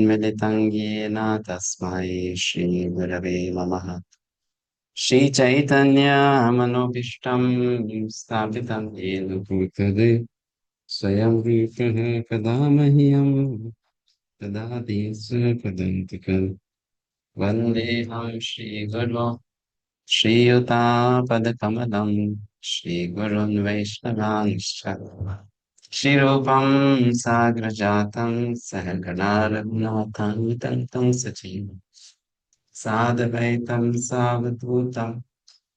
सन्मिलितं येन तस्मै श्रीगुरवे नमः। श्रीचैतन्यमनोभीष्टं स्थापितं येन भूतले स्वयं रूपः कदा मह्यं ददाति स्वपदान्तिकम्। वन्देऽहं श्रीगुरो श्रीयुतापदकमलं श्रीगुरुन् वैष्णवांश्च श्रीरूपं साग्रजातं सहगणा रघुनाथान्वितं तं सजीवम् साद्वैतं सावधूतं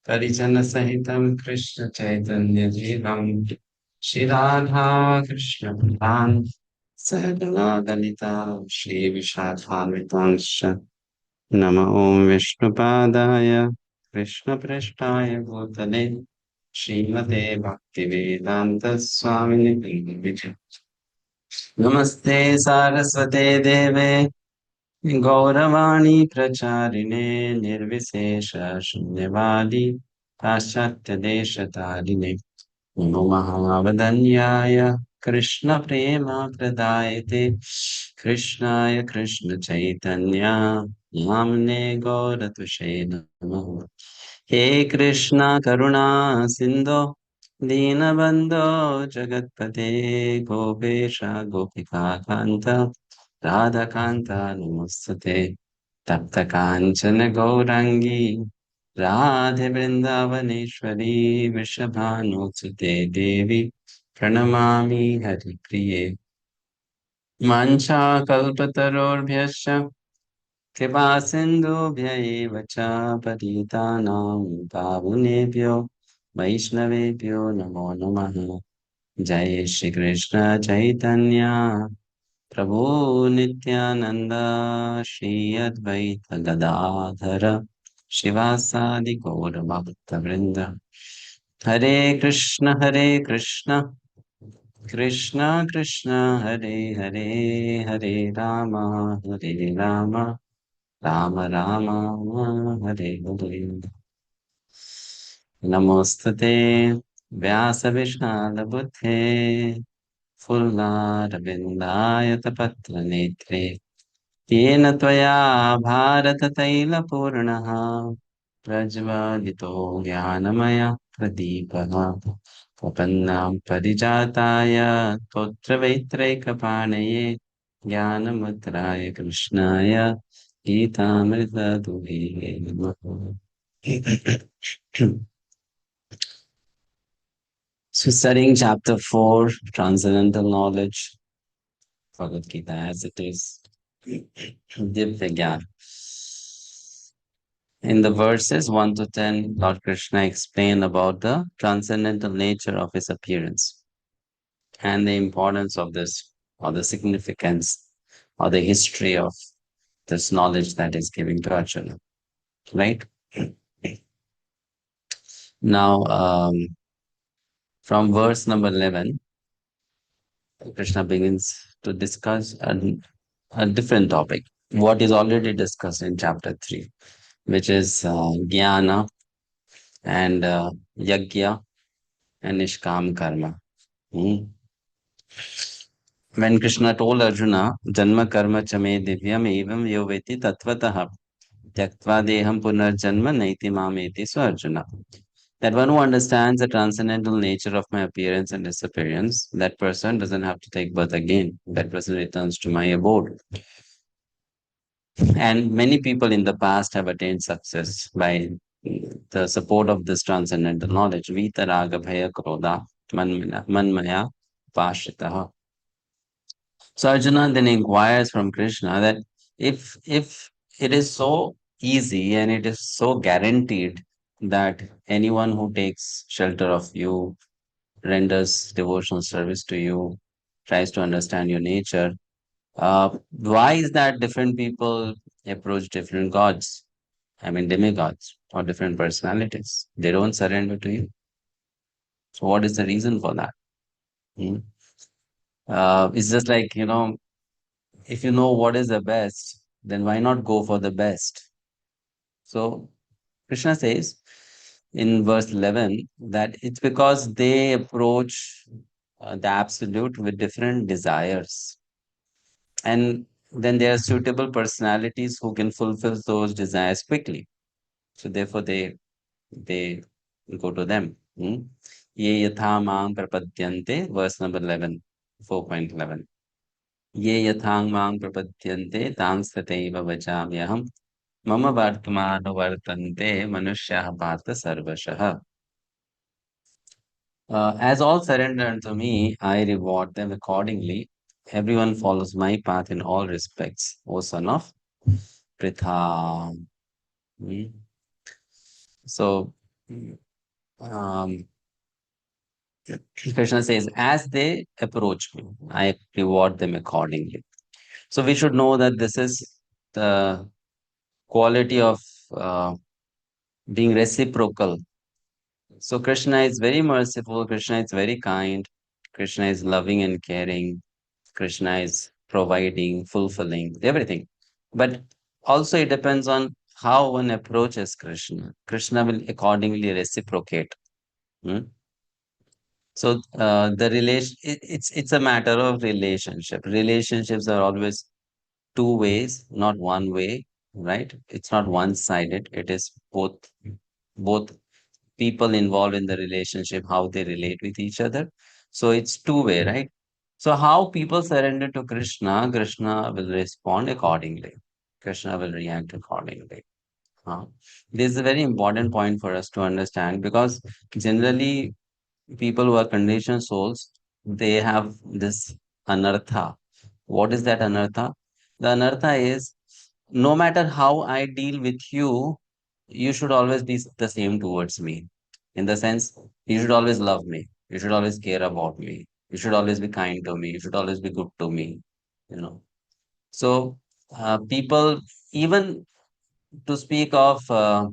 परिजनसहितं कृष्णचैतन्यदेवं श्रीराधा कृष्णप्रान् सहगणा ललिता श्रीविशाखान्वितांश्च नमो ॐ विष्णुपादाय कृष्णपृष्ठाय भूतले श्रीमते भक्तिवेदान्तस्वामिनिधि नमस्ते सारस्वते देवे गौरवाणी प्रचारिणे निर्विशेष शून्यवादी पाश्चात्यदेशतारिणे नमो महावदन्याय कृष्णप्रेमप्रदायते कृष्णाय कृष्णचैतन्य नाम्ने गौरतुषे नमः। हे कृष्ण करुणा सिन्धो दीनबन्धो जगत्पते गोपेश गोपिकान्त राधाकान्ता नमोस्तुते तप्तकाञ्चन गौराङ्गी राधे वृन्दावनेश्वरी वृषभानुसुते देवी प्रणमामि हरिप्रिये वाञ्छाकल्पतरोर्भ्यश्च कृपा सिन्धुभ्य एव च पतितानां पावनेभ्यो वैष्णवेभ्यो नमो नमः। जय श्री कृष्ण चैतन्य प्रभु नित्यानंद श्री अद्वैत गदाधर शिवासादि गौर भक्तवृंद हरे कृष्ण कृष्ण कृष्ण हरे हरे हरे राम राम राम हरे हरे। नमोस्तुते व्यास बुद्धे फुल्लारविन्दायतपत्रनेत्रे येन त्वया भारततैलपूर्णः प्रज्वलितो ज्ञानमय प्रदीपः प्रपन्नां परिजाताय तोत्रवैत्रैकपाणये ज्ञानमुद्राय कृष्णाय गीतामृतदुहे नमः। So studying chapter 4, Transcendental Knowledge, Bhagavad-Gita as it is, Divya Gyan. In the verses 1 to 10, Lord Krishna explained about the transcendental nature of his appearance and the importance of this, or the significance, or the history of this knowledge that is giving to Arjuna. Right? Now, from verse number 11, Krishna begins to discuss a different topic, what is already discussed in chapter 3, which is jnana and yajna and nishkam karma. When Krishna told Arjuna, Janma karma chame divyam evam yoveti tatvatah tyaktva deham punarjanma naiti mameti, so Arjuna, that one who understands the transcendental nature of my appearance and disappearance, that person doesn't have to take birth again. That person returns to my abode. And many people in the past have attained success by the support of this transcendental knowledge. Vita raga bhaya krodha manmaya pashritaha. So Arjuna then inquires from Krishna that if it is so easy and it is so guaranteed that anyone who takes shelter of you, renders devotional service to you, tries to understand your nature, why is that different people approach different gods? I mean, demigods or different personalities. They don't surrender to you. So, what is the reason for that? Hmm? It's just like, if you know what is the best, then why not go for the best? So, Krishna says in verse 11 that it's because they approach the absolute with different desires. And then there are suitable personalities who can fulfill those desires quickly. So therefore, they go to them. Ye yatha mang prapadyante, verse number 11, 4.11. Ye yathang mang prapadyante, tang sataiva vachamyaham, mama vartamano vartante, manushyaha bharta sarvashah. As all surrender unto me, I reward them accordingly. Everyone follows my path in all respects, O son of Pritha. Mm. So, um, Krishna says, as they approach me, I reward them accordingly. So, we should know that this is the quality of uh, being reciprocal. So, Krishna is very merciful, Krishna is very kind, Krishna is loving and caring, Krishna is providing, fulfilling, everything. But also, it depends on how one approaches Krishna. Krishna will accordingly reciprocate. Hmm? So the relation it's a matter of relationship. Relationships are always two ways, not one way, right? It's not one-sided. It is both people involved in the relationship, how they relate with each other. So it's two-way, right? So how people surrender to Krishna, Krishna will respond accordingly. Krishna will react accordingly. Uh, this is a very important point for us to understand because generally people who are conditioned souls, they have this anartha. What is that anartha? The anartha is no matter how I deal with you, you should always be the same towards me. In the sense, you should always love me. You should always care about me. You should always be kind to me. You should always be good to me. You know. So people, even to speak of uh,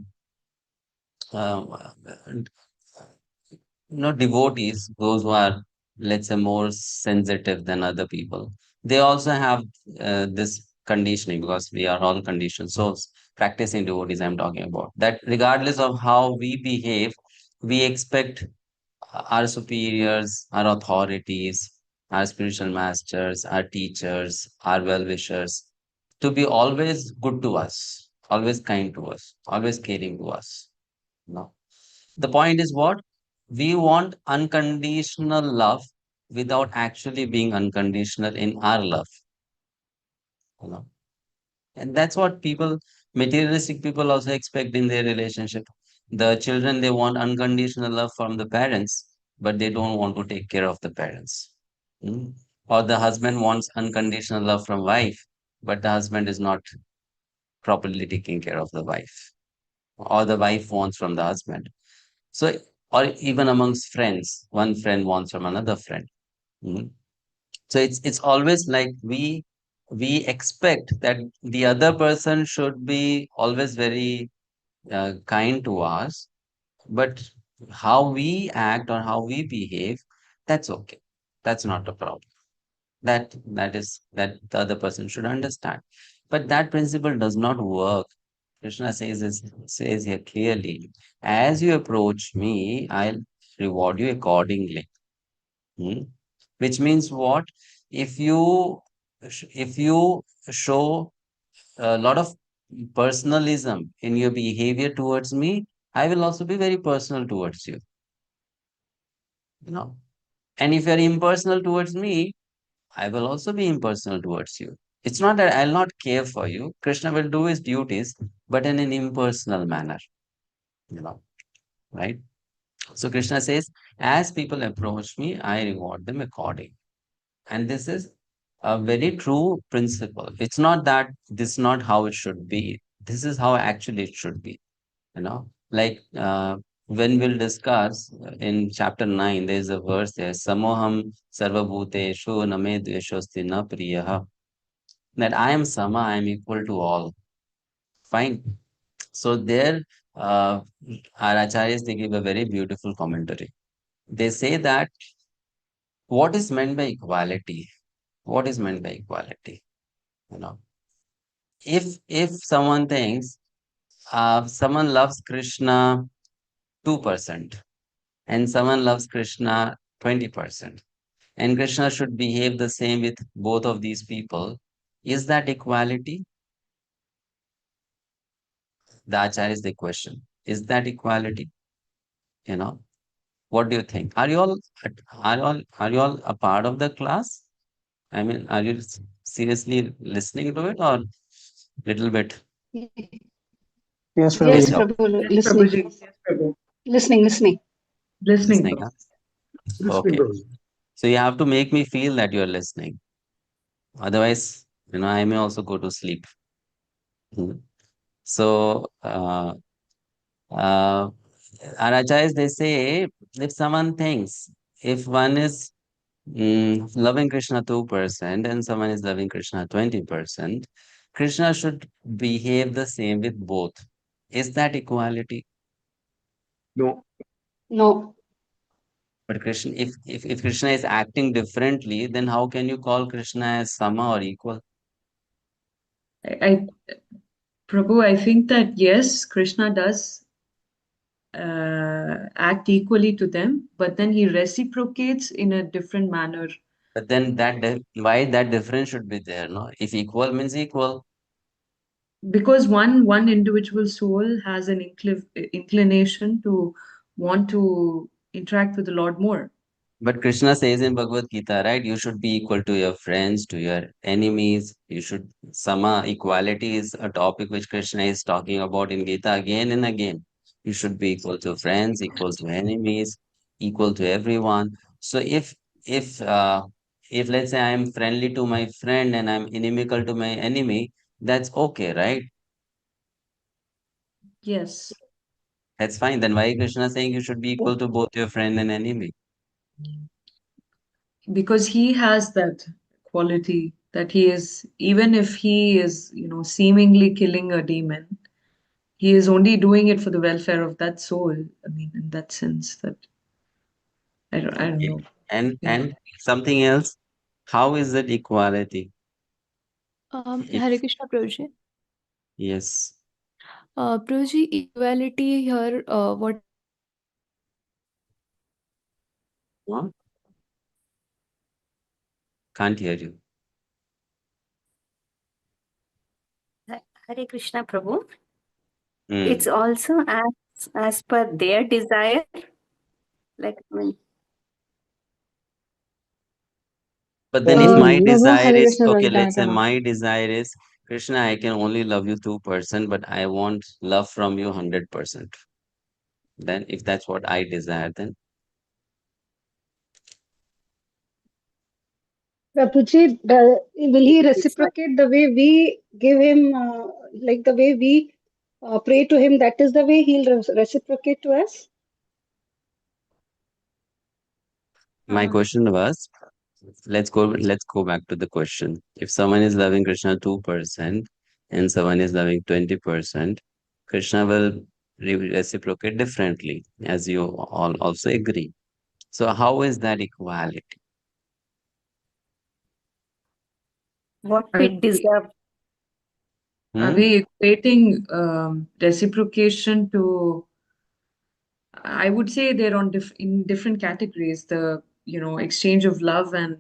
devotees, those who are, let's say, more sensitive than other people, they also have this conditioning because we are all conditioned souls. Practicing devotees, I'm talking about that. Regardless of how we behave, we expect our superiors, our authorities, our spiritual masters, our teachers, our well-wishers to be always good to us, always kind to us, always caring to us. No. The point is what? We want unconditional love without actually being unconditional in our love. You know? And that's what people, materialistic people also expect in their relationship. The children, they want unconditional love from the parents, but they don't want to take care of the parents. Mm. Or the husband wants unconditional love from wife, but the husband is not properly taking care of the wife. Or the wife wants from the husband. So, or even amongst friends, one friend wants from another friend. Mm. So it's always like we expect that the other person should be always very kind to us, but how we act or how we behave, that's okay. That's not a problem. That the other person should understand. But that principle does not work. Krishna says here clearly, as you approach me, I'll reward you accordingly. Hmm? Which means what? If you show a lot of personalism in your behavior towards me, I will also be very personal towards you. You know, and if you're impersonal towards me, I will also be impersonal towards you. It's not that I'll not care for you. Krishna will do his duties, but in an impersonal manner. You know, right? So Krishna says, as people approach me, I reward them accordingly. And this is a very true principle. It's not that this is not how it should be. This is how actually it should be. Like when we'll discuss in chapter 9, there's a verse there, Samoham Sarvabhuteshu Name Dveshosti Na Priyaha. That I am Sama, I am equal to all. Fine. So there, our acharyas, they give a very beautiful commentary. They say that what is meant by equality? What is meant by equality? You know, if someone thinks someone loves Krishna 2% and someone loves Krishna 20%, and Krishna should behave the same with both of these people, Is that equality? The Acharya is the question. Is that equality? You know, what do you think? Are you all a part of the class? I mean, are you seriously listening to it or little bit Yes, switch Prabhuji. off? Prabhu, Yes, listening. Prabhuji. Yes, Prabhu. Listening. Listening, Listening, Prabhu. huh? Listening, Okay. Prabhuji. So you have to make me feel that you're listening. Otherwise, I may also go to sleep. Hmm. So, uh, our acharyas, they say, if someone thinks, if one is loving Krishna 2% and someone is loving Krishna 20%, Krishna should behave the same with both. Is that equality? No. No. But Krishna, if Krishna is acting differently, then how can you call Krishna as sama or equal? I Prabhu, I think that yes, Krishna does act equally to them, but then he reciprocates in a different manner. But then why that difference should be there, no? If equal means equal. Because one individual soul has an inclination to want to interact with the Lord more. But Krishna says in Bhagavad-Gita, right? You should be equal to your friends, to your enemies. You should, sama, equality is a topic which Krishna is talking about in Gita again and again. You should be equal to friends, equal to enemies, equal to everyone. So if let's say I'm friendly to my friend and I'm inimical to my enemy, that's okay, right? Yes, That's fine. Then why Krishna saying you should be equal to both your friend and enemy? because he has that quality that he is, even if he is, seemingly killing a demon, he is only doing it for the welfare of that soul. I mean, in that sense, that I don't Okay. know. Yeah. And something else, how is that equality? If Hare Krishna Prabhuji. yes, Prabhuji, equality here, what huh? Can't hear you. Hare Krishna Prabhu. Hmm. It's also as per their desire. Like But then if my Prabhu, desire Hare is, Krishna okay, Prabhu, let's say Dana. my desire is, Krishna, I can only love you 2%, but I want love from you 100%. Then if that's what I desire, then Prabhuji, will he it's like reciprocate the way we give him, like the way we pray to him? That is the way he'll reciprocate to us? my uh, question was, let's go back to the question. If someone is loving Krishna 2% and someone is loving 20%, Krishna will reciprocate differently, as you all also agree. So how is that equality? what Are, we deserve. are Hmm? we equating reciprocation to? I would say they're in different categories. The exchange of love and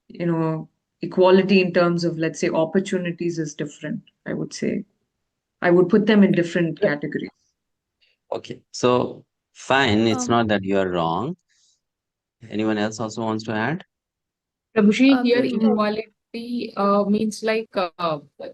you know equality in terms of, let's say, opportunities is different. I would say I would put them in different categories. Okay, so fine, it's um, not that you are wrong. Anyone else also wants to add? Prabhuji, here Prabhuji, equality means like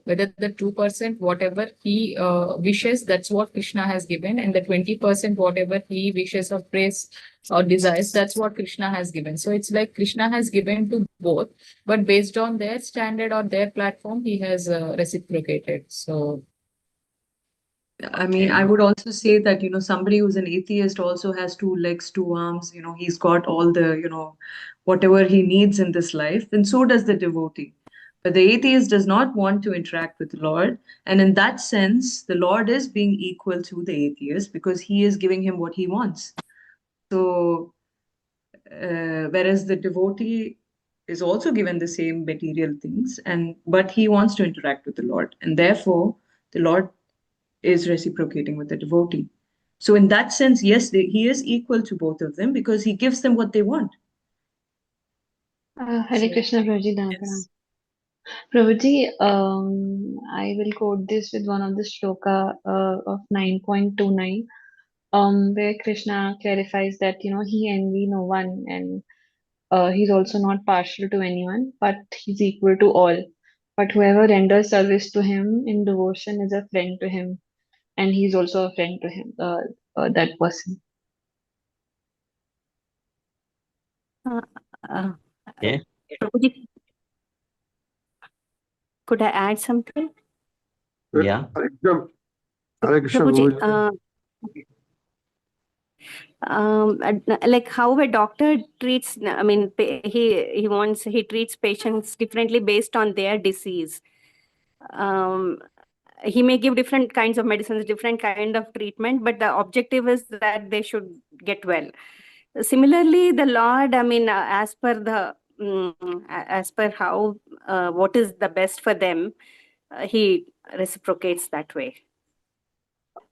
whether the 2% whatever he wishes, that's what Krishna has given, and the 20% whatever he wishes or praise or desires, that's what Krishna has given. So it's like Krishna has given to both, but based on their standard or their platform, he has reciprocated. So I mean, I Okay. would also say that, somebody who's an atheist also has two legs, two arms, he's got all the, whatever he needs in this life, and so does the devotee. But the atheist does not want to interact with the Lord. And in that sense, the Lord is being equal to the atheist because he is giving him what he wants. So, whereas the devotee is also given the same material things, but he wants to interact with the Lord. And therefore, the Lord is reciprocating with the devotee. So, in that sense, yes, he is equal to both of them because he gives them what they want. Hare Krishna Prabhuji, Dana. Yes. Prabhuji, I will quote this with one of the shloka of 9.29, where Krishna clarifies that, he envy no one and he's also not partial to anyone, but he's equal to all. But whoever renders service to him in devotion is a friend to him, and he's also a friend to him, that person. Uh, uh, Okay. Prabhuji, could I add something? Yeah. Hare Krishna, Prabhuji, Prabhuji. like how a doctor treats, I mean, he treats patients differently based on their disease. He may give different kinds of medicines, different kind of treatment, but the objective is that they should get well. Similarly, the Lord, I mean, as per how what is the best for them, he reciprocates that way.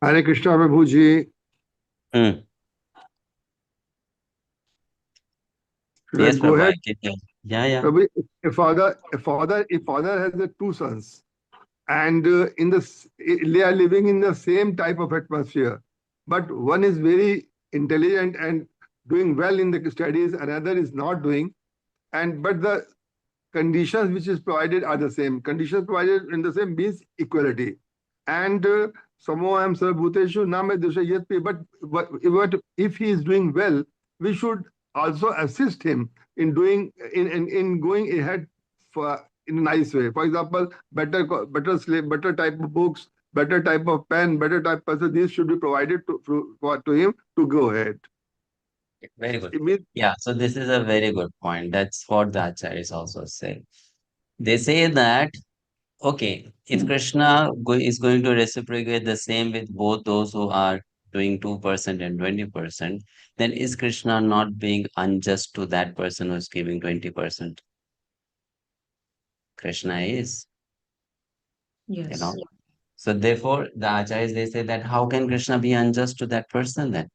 Hare Krishna, Prabhuji. Hmm. Should I Yes, go Prabhu. ahead? Yeah. Prabhu, if father has the two sons, and they are living in the same type of atmosphere, but one is very intelligent and doing well in the studies, another is not doing, but the conditions which is provided are the same. Conditions provided in the same means equality. And Samoham Sarvbhuteshu Name Dosha Yatpi. But if he is doing well, we should also assist him in doing in going ahead in a nice way. For example, better type of books, better type of pen, better type of person. These should be provided to him to go ahead. Very good. It means Yeah. So this is a very good point. That's what the acharyas also say. They say that, okay, if Krishna is going to reciprocate the same with both those who are doing 2% and 20%, then is Krishna not being unjust to that person who's giving 20%? Krishna is, Yes. So therefore, the acharyas, they say that how can Krishna be unjust to that person then?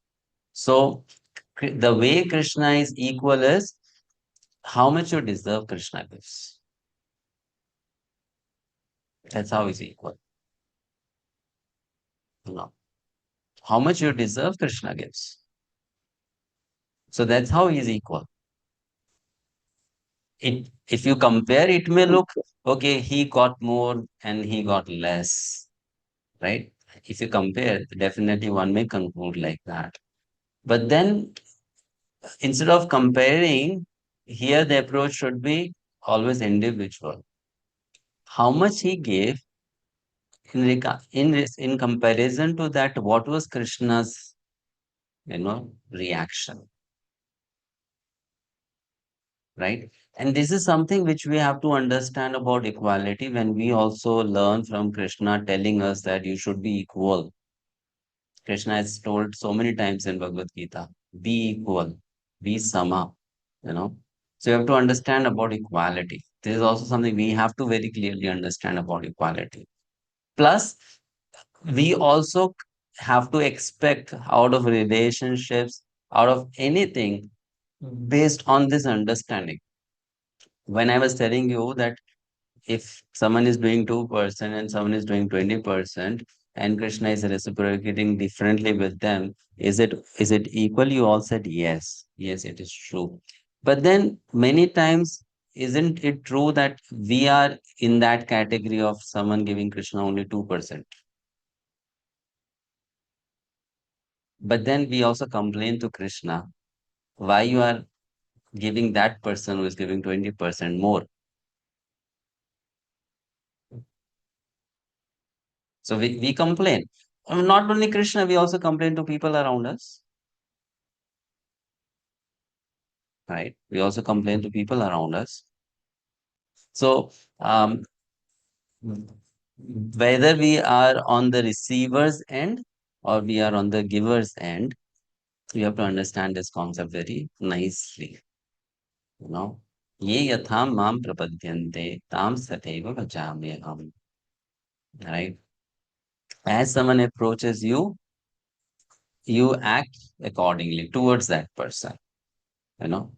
So the way Krishna is equal is how much you deserve, Krishna gives. That's how he's equal. No. How much you deserve, Krishna gives. So that's how he's equal. If you compare, it may look, okay, he got more and he got less, right? If you compare, definitely one may conclude like that. But then instead of comparing, here the approach should be always individual. How much he gave in comparison to that, what was Krishna's reaction, right? And this is something which we have to understand about equality when we also learn from Krishna telling us that you should be equal. Krishna has told so many times in Bhagavad-Gita, be equal, be sama, you know. So you have to understand about equality. This is also something we have to very clearly understand about equality. Plus, we also have to expect out of relationships, out of anything, based on this understanding. When I was telling you that if someone is doing 2% and someone is doing 20%, and Krishna is reciprocating differently with them, is it equal? You all said yes. Yes, it is true. But then many times, isn't it true that we are in that category of someone giving Krishna only 2%? But then we also complain to Krishna, why you are giving that person who is giving 20% more? So we complain. Not only Krishna, we also complain to people around us, right? We also complain to people around us. So whether we are on the receiver's end or we are on the giver's end, we have to understand this concept very nicely. Ye yatham mam prapadyante tam sateva vajamyaham. Right? As someone approaches you, you act accordingly towards that person. You know,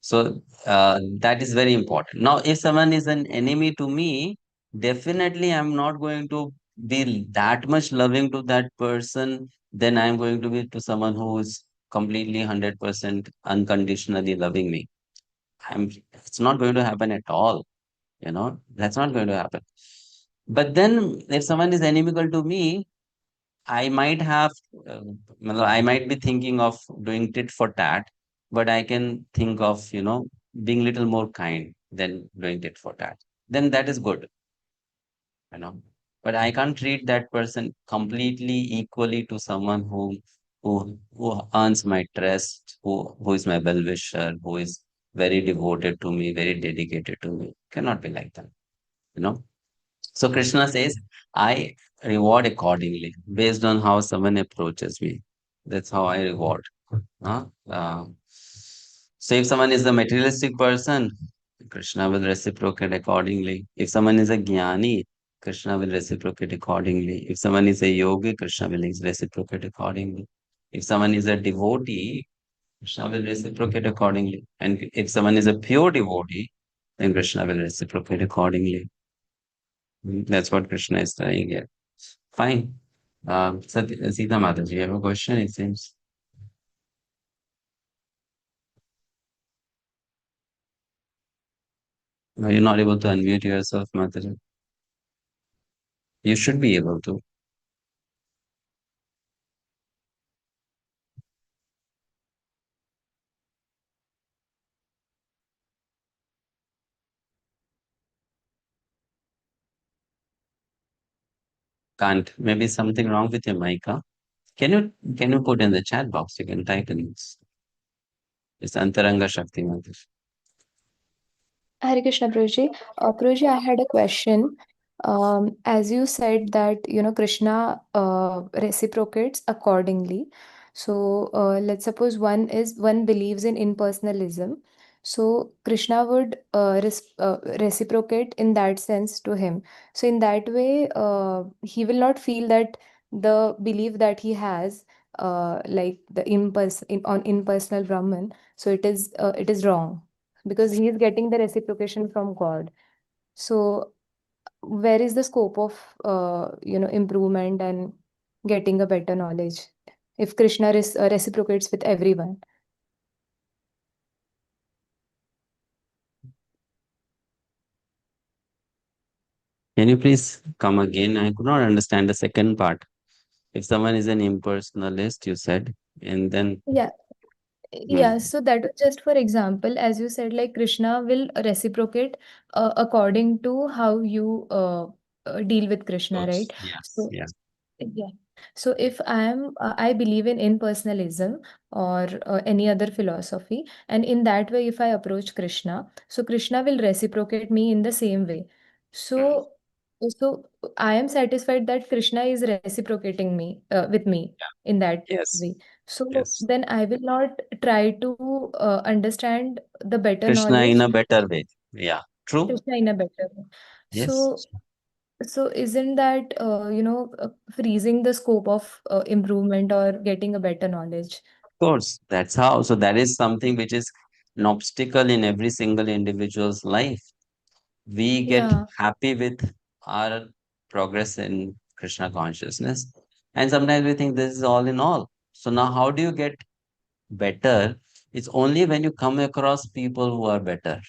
So that is very important. Now, if someone is an enemy to me, definitely I'm not going to be that much loving to that person. Then I'm going to be to someone who is completely 100% unconditionally loving me. It's not going to happen at all. That's not going to happen. But then, if someone is inimical to me, I might have, I might be thinking of doing tit for tat, but I can think of, being little more kind than doing tit for tat. Then that is good, you know. But I can't treat that person completely equally to someone who earns my trust, who is my well-wisher, who is very devoted to me, very dedicated to me. Cannot be like that, you know. So Krishna says, I reward accordingly based on how someone approaches me. That's how I reward. Huh? So if someone is a materialistic person, Krishna will reciprocate accordingly. If someone is a jnani, Krishna will reciprocate accordingly. If someone is a yogi, Krishna will reciprocate accordingly. If someone is a devotee, Krishna will reciprocate accordingly. And if someone is a pure devotee, then Krishna will reciprocate accordingly. That's what Krishna is saying here. Fine. Sita Mataji, you have a question, it seems. Are you not able to unmute yourself, Mataji? You should be able to. Can't. Maybe something wrong with your mic, huh? Can you put in the chat box? You can type in this. It's Antaranga Shakti Mataji. Hare Krishna, Prabhuji. Prabhuji, I had a question. As you said that, Krishna reciprocates accordingly. So let's suppose one believes in impersonalism. So Krishna would reciprocate in that sense to him. So in that way, he will not feel that the belief that he has, like the on impersonal Brahman, so it is wrong because he is getting the reciprocation from God. So where is the scope of improvement and getting a better knowledge if Krishna reciprocates with everyone? Can you please come again? I could not understand the second part. If someone is an impersonalist, you said, and then Yeah. hmm, Yeah, so that was just for example, as you said, like Krishna will reciprocate according to how you deal with Krishna, thoughts. right? Yes, So yes. yeah. So if I believe in impersonalism or any other philosophy, and in that way, if I approach Krishna, so Krishna will reciprocate me in the same way. Hmm. So I am satisfied that Krishna is reciprocating me with me in that Yes, way. So yes. then I will not try to understand the better Krishna in knowledge, a better way. Yeah, true. Krishna in a better way. Yes. So isn't that freezing the scope of improvement or getting a better knowledge? Course, that's how. So that is something which is an obstacle in every single individual's life. We get Yeah. happy with our progress in Krishna consciousness, and sometimes we think this is all in all. So now, how do you get better? It's only when you come across people who are better.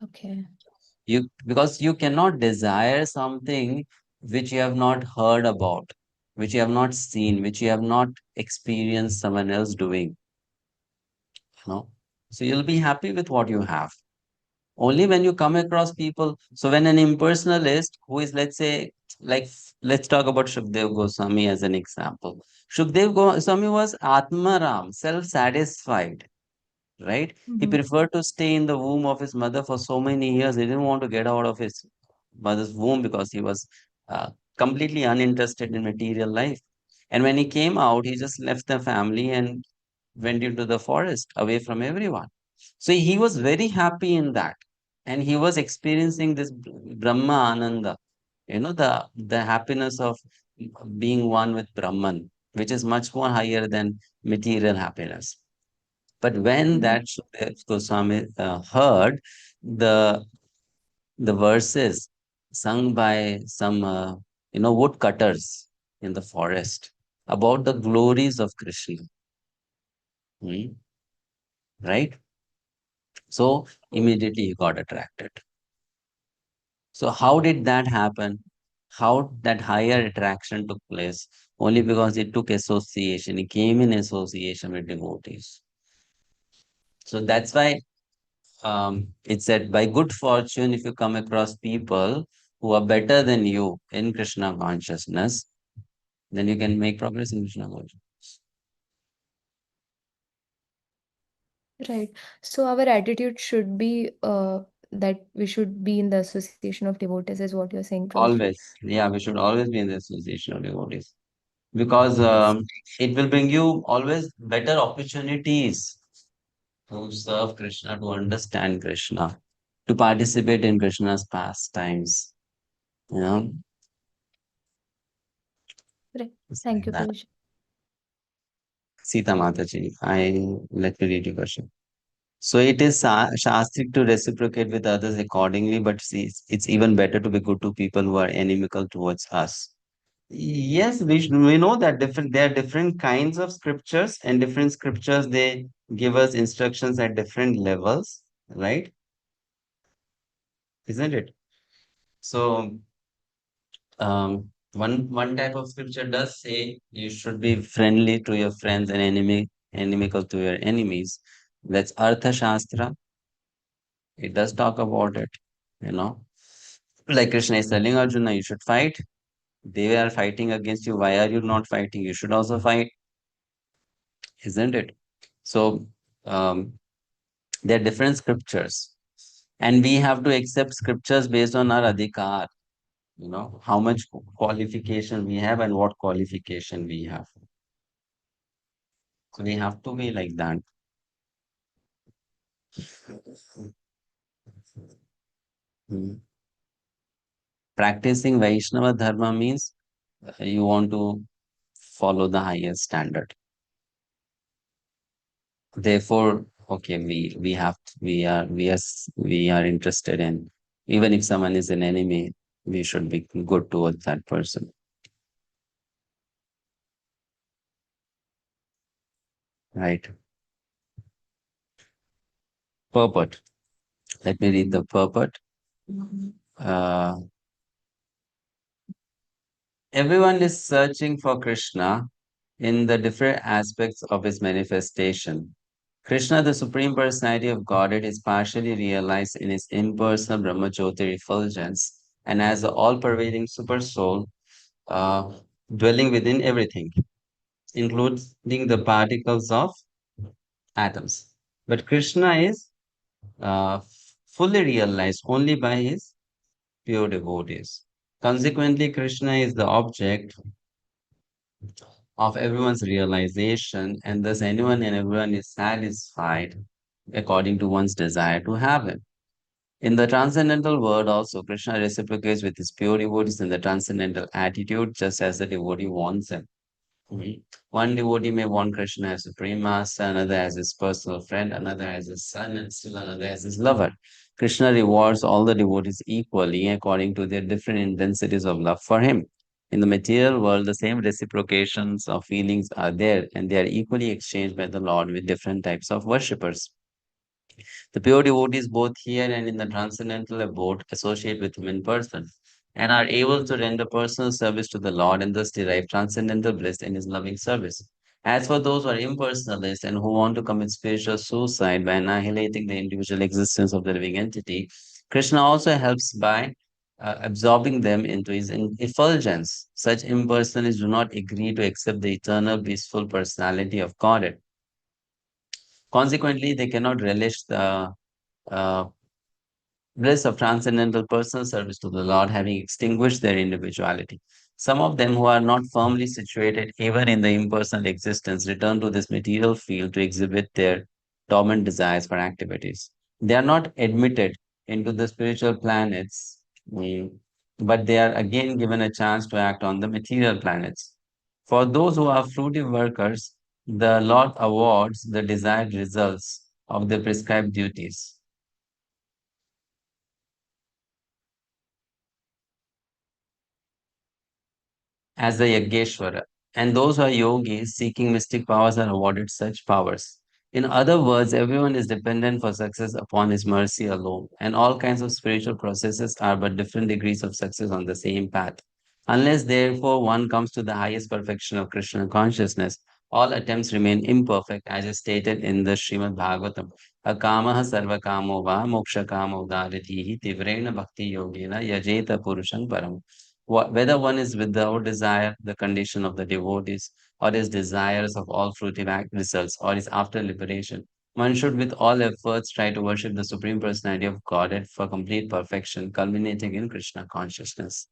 Okay. Because you cannot desire something which you have not heard about, which you have not seen, which you have not experienced someone else doing. No. So you'll be happy with what you have. Only when you come across people. So when an impersonalist who is, let's say, like, let's talk about Shukdev Goswami as an example. Shukdev Goswami was Atmaram, self-satisfied, right? He Mm-hmm. preferred to stay in the womb of his mother for so many years. He didn't want to get out of his mother's womb because he was completely uninterested in material life. And when he came out, he just left the family and went into the forest away from everyone. So he was very happy in that. And he was experiencing this Brahma Ananda, the happiness of being one with Brahman, which is much more higher than material happiness. But when that Shukadev Goswami heard the verses sung by some woodcutters in the forest about the glories of Krishna, hmm, right? So immediately he got attracted. So how did that happen? How that higher attraction took place? Only because it took association. He came in association with devotees. So that's why it said, by good fortune, if you come across people who are better than you in Krishna consciousness, then you can make progress in Krishna consciousness. Right. So our attitude should be that we should be in the association of devotees, is what you're saying, Prabhuji. Always. Yeah, we should always be in the association of devotees. Because Yes. it will bring you always better opportunities to serve Krishna, to understand Krishna, to participate in Krishna's pastimes. You know, Right. it's Thank like you, that. Prabhuji. Sita Mataji, let me read your question. So it is shastric to reciprocate with others accordingly, but see, it's even better to be good to people who are inimical towards us. Yes, we know that there are different kinds of scriptures, and different scriptures they give us instructions at different levels, right? Isn't it? So one type of scripture does say you should be friendly to your friends and inimical to your enemies. That's Artha Shastra. It does talk about it, you know. Like Krishna is telling Arjuna, you should fight. They are fighting against you. Why are you not fighting? You should also fight, isn't it? So um, there are different scriptures, and we have to accept scriptures based on our adhikar, how much qualification we have and what qualification we have. So we have to be like that. Hmm. Practicing Vaishnava Dharma means you want to follow the highest standard. Therefore, okay, we are interested in, even if someone is an enemy, we should be good towards that person. Right. Purport. Let me read the purport. Uh, Everyone is searching for Krishna in the different aspects of his manifestation. Krishna, the Supreme Personality of Godhead, is partially realized in his impersonal Brahmajyoti effulgence and as the all-pervading super soul uh, dwelling within everything, including the particles of atoms. But Krishna is uh, fully realized only by his pure devotees. Consequently, Krishna is the object of everyone's realization, and thus anyone and everyone is satisfied according to one's desire to have him. In the transcendental world, also, Krishna reciprocates with his pure devotees in the transcendental attitude, just as the devotee wants him. Mhm. One devotee may want Krishna as Supreme Master, another as his personal friend, another as his son, and still another as his lover. Krishna rewards all the devotees equally according to their different intensities of love for him. In the material world, the same reciprocations of feelings are there, and they are equally exchanged by the Lord with different types of worshippers. The pure devotees, both here and in the transcendental abode, associate with him in person and are able to render personal service to the Lord and thus derive transcendental bliss in his loving service. As for those who are impersonalists and who want to commit spiritual suicide by annihilating the individual existence of the living entity, Krishna also helps by absorbing them into his effulgence. Such impersonalists do not agree to accept the eternal, blissful personality of Godhead. Consequently, they cannot relish the uh, bliss of transcendental personal service to the Lord, having extinguished their individuality. Some of them who are not firmly situated even in the impersonal existence return to this material field to exhibit their dormant desires for activities. They are not admitted into the spiritual planets, but they are again given a chance to act on the material planets. For those who are fruitive workers, the Lord awards the desired results of the prescribed duties. As the Yageshwara, and those who are yogis seeking mystic powers are awarded such powers. In other words, everyone is dependent for success upon his mercy alone, and all kinds of spiritual processes are but different degrees of success on the same path. Unless, therefore, one comes to the highest perfection of Krishna consciousness, all attempts remain imperfect, as is stated in the Srimad Bhagavatam. Akamaha sarva kamo va moksha kamo daritihi tivrena bhakti yogena yajeta purusham param. Whether one is without desire, the condition of the devotees, or is desirous of all fruitive act results, or is after liberation, one should with all efforts try to worship the Supreme Personality of Godhead for complete perfection, culminating in Krishna consciousness.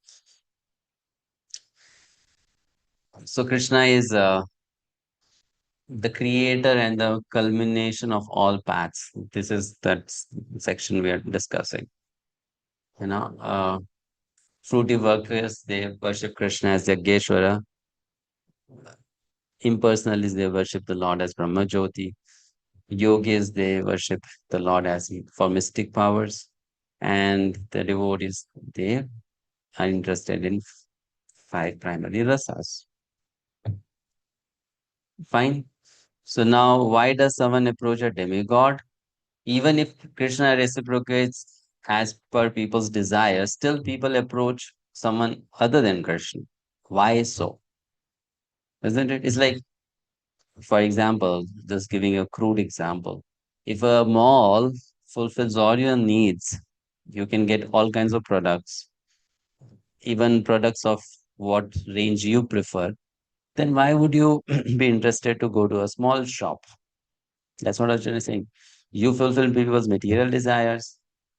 So Krishna is the creator and the culmination of all paths. This is that section we are discussing. You know, fruitive workers, they worship Krishna as Yageshwara. Impersonalists, they worship the Lord as Brahma Jyoti. Yogis, they worship the Lord as for mystic powers. And the devotees, they are interested in five primary rasas. Fine. So now, why does someone approach a demigod? Even if Krishna reciprocates as per people's desires, still people approach someone other than Krishna. Why so? Isn't it? It's like, for example, just giving a crude example. If a mall fulfills all your needs, you can get all kinds of products, even products of what range you prefer, then why would you be interested to go to a small shop? That's what I was just saying. You fulfill people's material desires,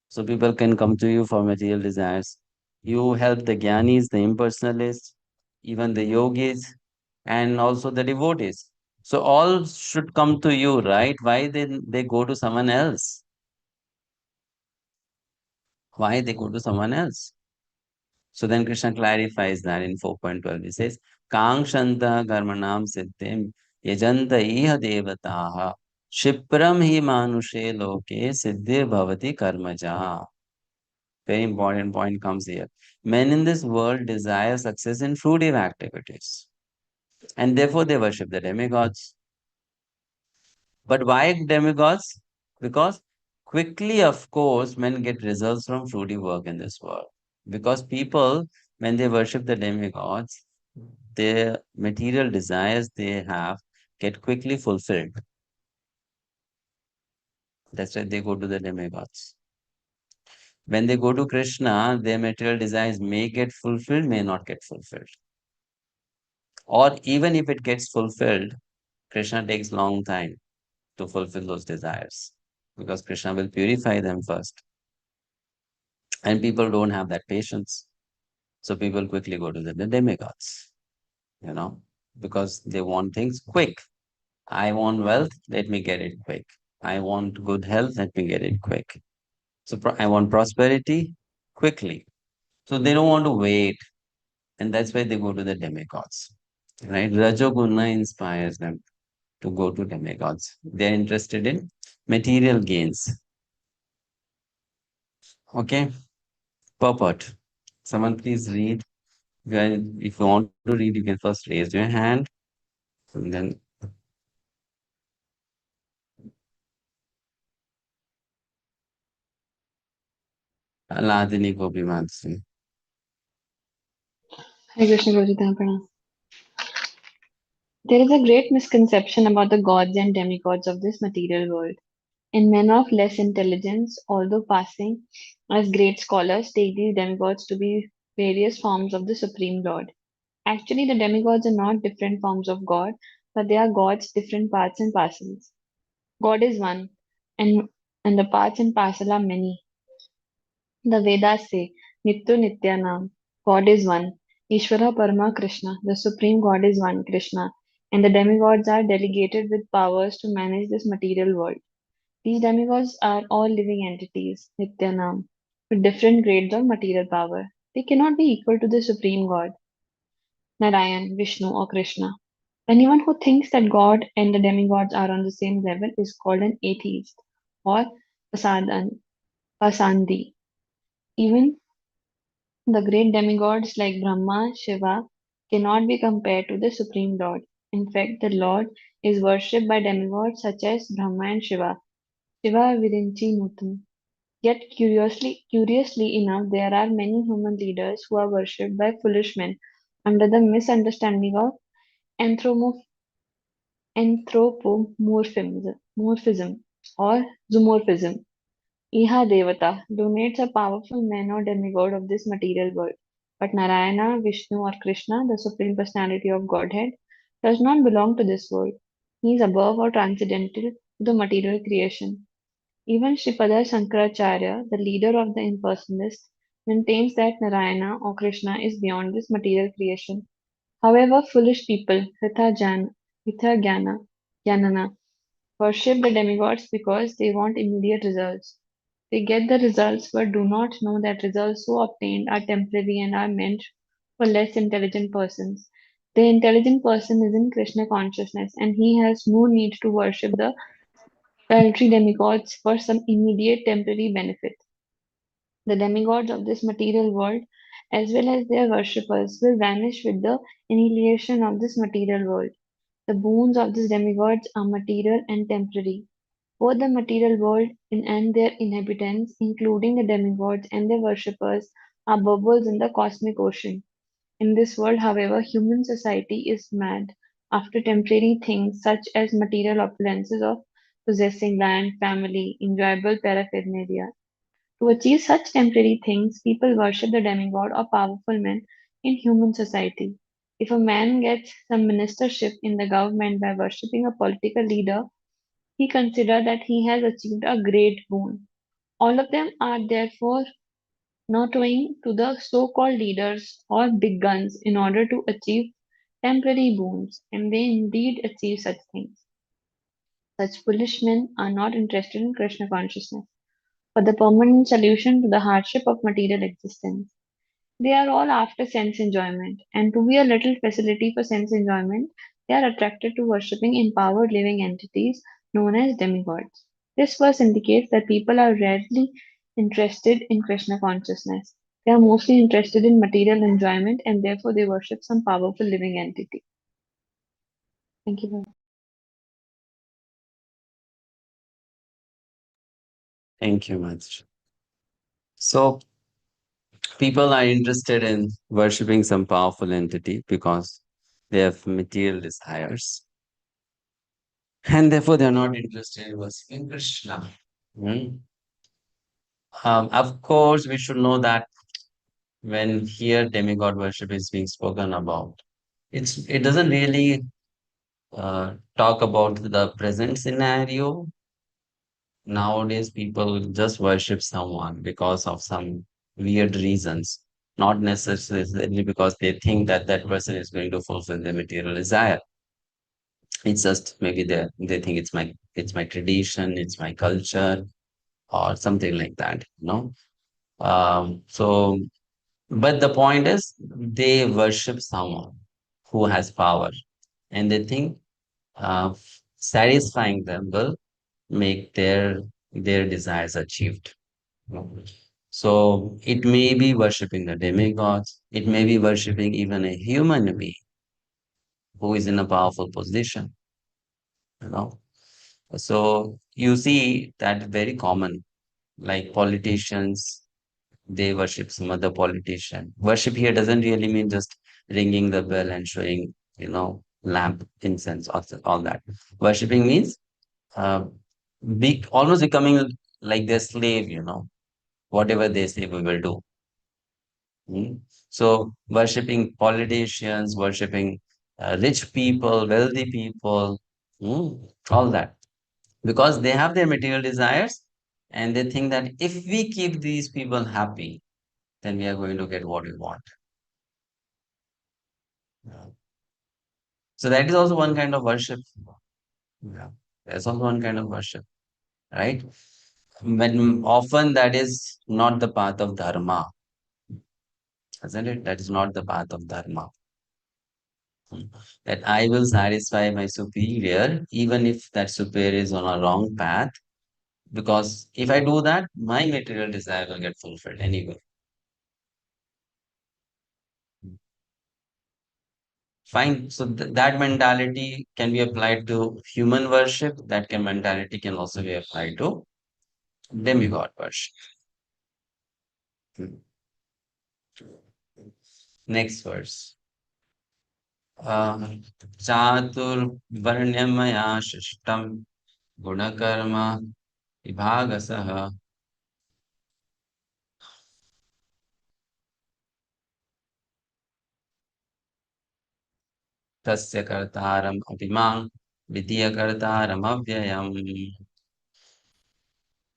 so people can come to you for material desires. You help the jnanis, the impersonalists, even the yogis, and also the devotees. So all should come to you, right? Why then they go to someone else? Why they go to someone else? So then Krishna clarifies that in 4.12. He says, Kangshanta karmanam siddhim yajanta iha devataha shipram hi manushe loke siddhi bhavati karmaja. Very important point comes here. Men in this world desire success in fruitive activities, and therefore they worship the demigods. But why demigods? Because quickly, of course, men get results from fruity work in this world. Because people, when they worship the demigods, their material desires they have get quickly fulfilled. That's why they go to the demigods. When they go to Krishna, their material desires may get fulfilled, may not get fulfilled. Or even if it gets fulfilled, Krishna takes long time to fulfill those desires because Krishna will purify them first. And people don't have that patience. So people quickly go to the demigods, because they want things quick. I want wealth, let me get it quick. I want good health, let me get it quick. So I want prosperity quickly. So they don't want to wait. And that's why they go to the demigods. Right? Rajoguna inspires them to go to demigods. They're interested in material gains. Okay? Purport. Someone please read. If you want to read, you can first raise your hand. And then Aladini Gopimatsi. Hare Krishna Guruji, Pranam. There is a great misconception about the gods and demigods of this material world. And men of less intelligence, although passing as great scholars, take these demigods to be various forms of the Supreme Lord. Actually, the demigods are not different forms of God, but they are God's different parts and parcels. God is one, and the parts and parcel are many. The Vedas say, Nitya Nityanam, God is one. Ishvara Parama Krishna, the Supreme God is one, Krishna, and the demigods are delegated with powers to manage this material world. These demigods are all living entities, Nityanam, with different grades of material power. They cannot be equal to the Supreme God, Narayan, Vishnu, or Krishna. Anyone who thinks that God and the demigods are on the same level is called an atheist or pasandi. Even the great demigods like Brahma, Shiva cannot be compared to the Supreme Lord. In fact, the Lord is worshipped by demigods such as Brahma and Shiva. Shiva Virinchi Nutam. Yet curiously enough, there are many human leaders who are worshipped by foolish men under the misunderstanding of anthromo- anthropomorphism or zoomorphism. Iha Devata donates a powerful man or demigod of this material world. But Narayana, Vishnu, or Krishna, the Supreme Personality of Godhead, does not belong to this world. He is above or transcendental to the material creation. Even Shripada Shankaracharya, the leader of the impersonalists, maintains that Narayana or Krishna is beyond this material creation. However, foolish people, Jnana, worship the demigods because they want immediate results. They get the results but do not know that results so obtained are temporary and are meant for less intelligent persons. The intelligent person is in Krishna consciousness and he has no need to worship the paltry demigods for some immediate temporary benefit. The demigods of this material world, as well as their worshippers, will vanish with the annihilation of this material world. The boons of these demigods are material and temporary. Both the material world and their inhabitants, including the demigods and their worshippers, are bubbles in the cosmic ocean. In this world, however, human society is mad after temporary things such as material opulences of possessing land, family, enjoyable paraphernalia. To achieve such temporary things, people worship the demigod or powerful men in human society. If a man gets some ministership in the government by worshipping a political leader, he considers that he has achieved a great boon. All of them are therefore not owing to the so-called leaders or big guns in order to achieve temporary boons, and they indeed achieve such things. Such foolish men are not interested in Krishna consciousness for the permanent solution to the hardship of material existence. They are all after sense enjoyment, and to be a little facility for sense enjoyment, they are attracted to worshipping empowered living entities known as demigods. This verse indicates that people are rarely interested in Krishna consciousness. They are mostly interested in material enjoyment and therefore they worship some powerful living entity. Thank you. Very much. Thank you much. So people are interested in worshipping some powerful entity because they have material desires. And therefore, they are not interested in worshipping Krishna. Hmm. Of course, we should know that when here demigod worship is being spoken about, it doesn't really talk about the present scenario. Nowadays, people just worship someone because of some weird reasons, not necessarily because they think that that person is going to fulfill their material desire. It's just maybe they think it's my tradition, it's my culture, or something like that, you know. So, but the point is, they worship someone who has power, and they think uh, satisfying them will make their desires achieved. You know. So it may be worshipping the demigods, it may be worshipping even a human being who is in a powerful position, you know. So you see that very common, like politicians, they worship some other politician. Worship here doesn't really mean just ringing the bell and showing, lamp, incense, all that. Worshipping means uh, almost becoming like their slave, whatever they say we will do. Mm. So worshipping politicians, worshipping rich people, wealthy people, all that, because they have their material desires and they think that if we keep these people happy, then we are going to get what we want. Yeah. So that is also one kind of worship. Yeah. That's also one kind of worship, right? But often that is not the path of dharma, isn't it? That is not the path of dharma. That I will satisfy my superior, even if that superior is on a wrong path, because if I do that, my material desire will get fulfilled anyway. Fine. So that mentality can be applied to human worship. That mentality can also be applied to demigod worship. Hmm. Next verse. चातुर्वर्ण्यमया सृष्टं गुणकर्म विभागसः तस्य कर्तारम् अपि मां विधीय कर्तारम् अव्ययम्.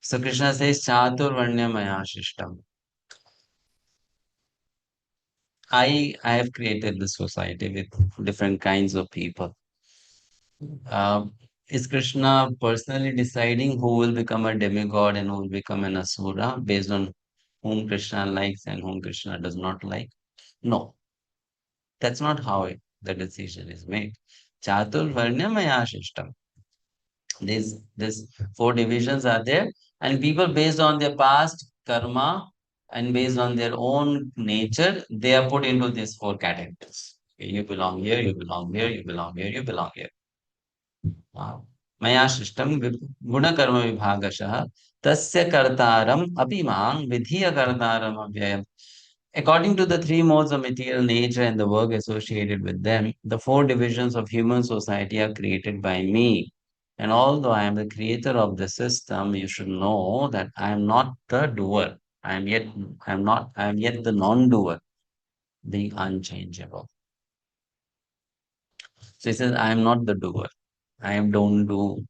So Krishna says चातुर्वर्ण्यमया सृष्टम. I have created this society with different kinds of people. Is Krishna personally deciding who will become a demigod and who will become an asura based on whom Krishna likes and whom Krishna does not like? No, that's not how the decision is made. Chatur Varnyamaya Shishtam. These four divisions are there, and people based on their past karma and based on their own nature, they are put into these four categories. Okay, you belong here, you belong here, you belong here, you belong here. मया सृष्टं गुणकर्मविभागशः तस्य कर्तारम् अपि मां विधीय कर्तारम् अव्ययम्. According to the three modes of material nature and the work associated with them, the four divisions of human society are created by me. And although I am the creator of the system, you should know that I am not the doer. I am yet the non-doer, being unchangeable. So he says, I am not the doer. I am don't do.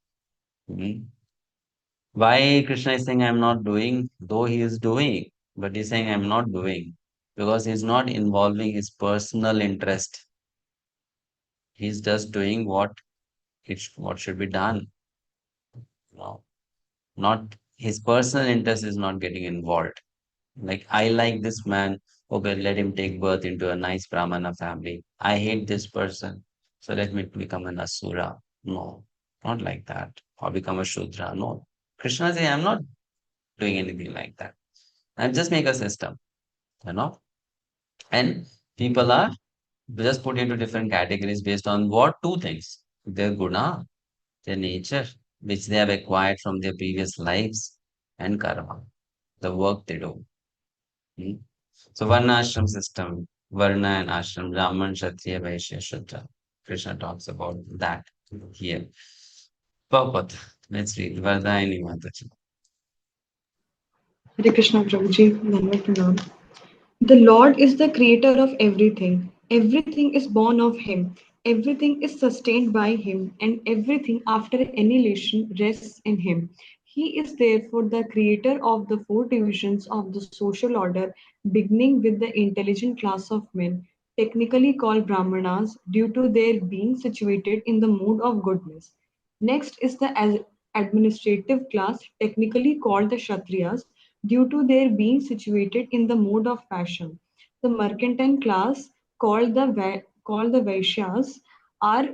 Hmm. Why Krishna is saying I'm not doing, though he is doing, but he's saying I'm not doing because he's not involving his personal interest. He's just doing what should be done. No, not his personal interest is not getting involved. Like I like this man, okay, let him take birth into a nice Brahmana family. I hate this person, so let me become an asura. No, not like that. Or become a Shudra. No. Krishna is saying I'm not doing anything like that. I'm just make a system, you know, and people are just put into different categories based on what two things: their guna, their nature, which they have acquired from their previous lives, and karma, the work they do. Hmm? So Varna ashram system, Varna and ashram, Brahman, Kshatriya, Vaishya, Shudra. Krishna talks about that here. Purport. Let's read Vardayani Mataji. Hare Krishna Prabhuji, Dhanavad Pranam. The Lord is the creator of everything. Everything is born of Him. Everything is sustained by Him, and everything after annihilation rests in Him. He is therefore the creator of the four divisions of the social order, beginning with the intelligent class of men, technically called Brahmanas, due to their being situated in the mode of goodness. Next is the administrative class, technically called the Kshatriyas, due to their being situated in the mode of passion. The mercantile class, called the Vaishyas, are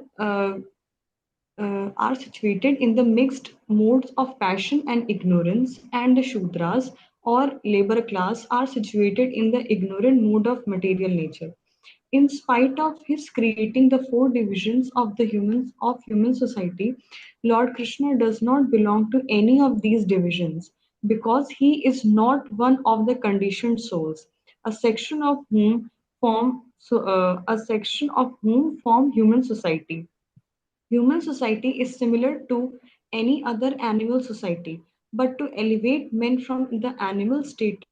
are situated in the mixed modes of passion and ignorance, and the Shudras or labor class are situated in the ignorant mode of material nature. In spite of his creating the four divisions of the human society, Lord Krishna does not belong to any of these divisions because he is not one of the conditioned souls, a section of whom form human society. Human society is similar to any other animal society, but to elevate men from the animal state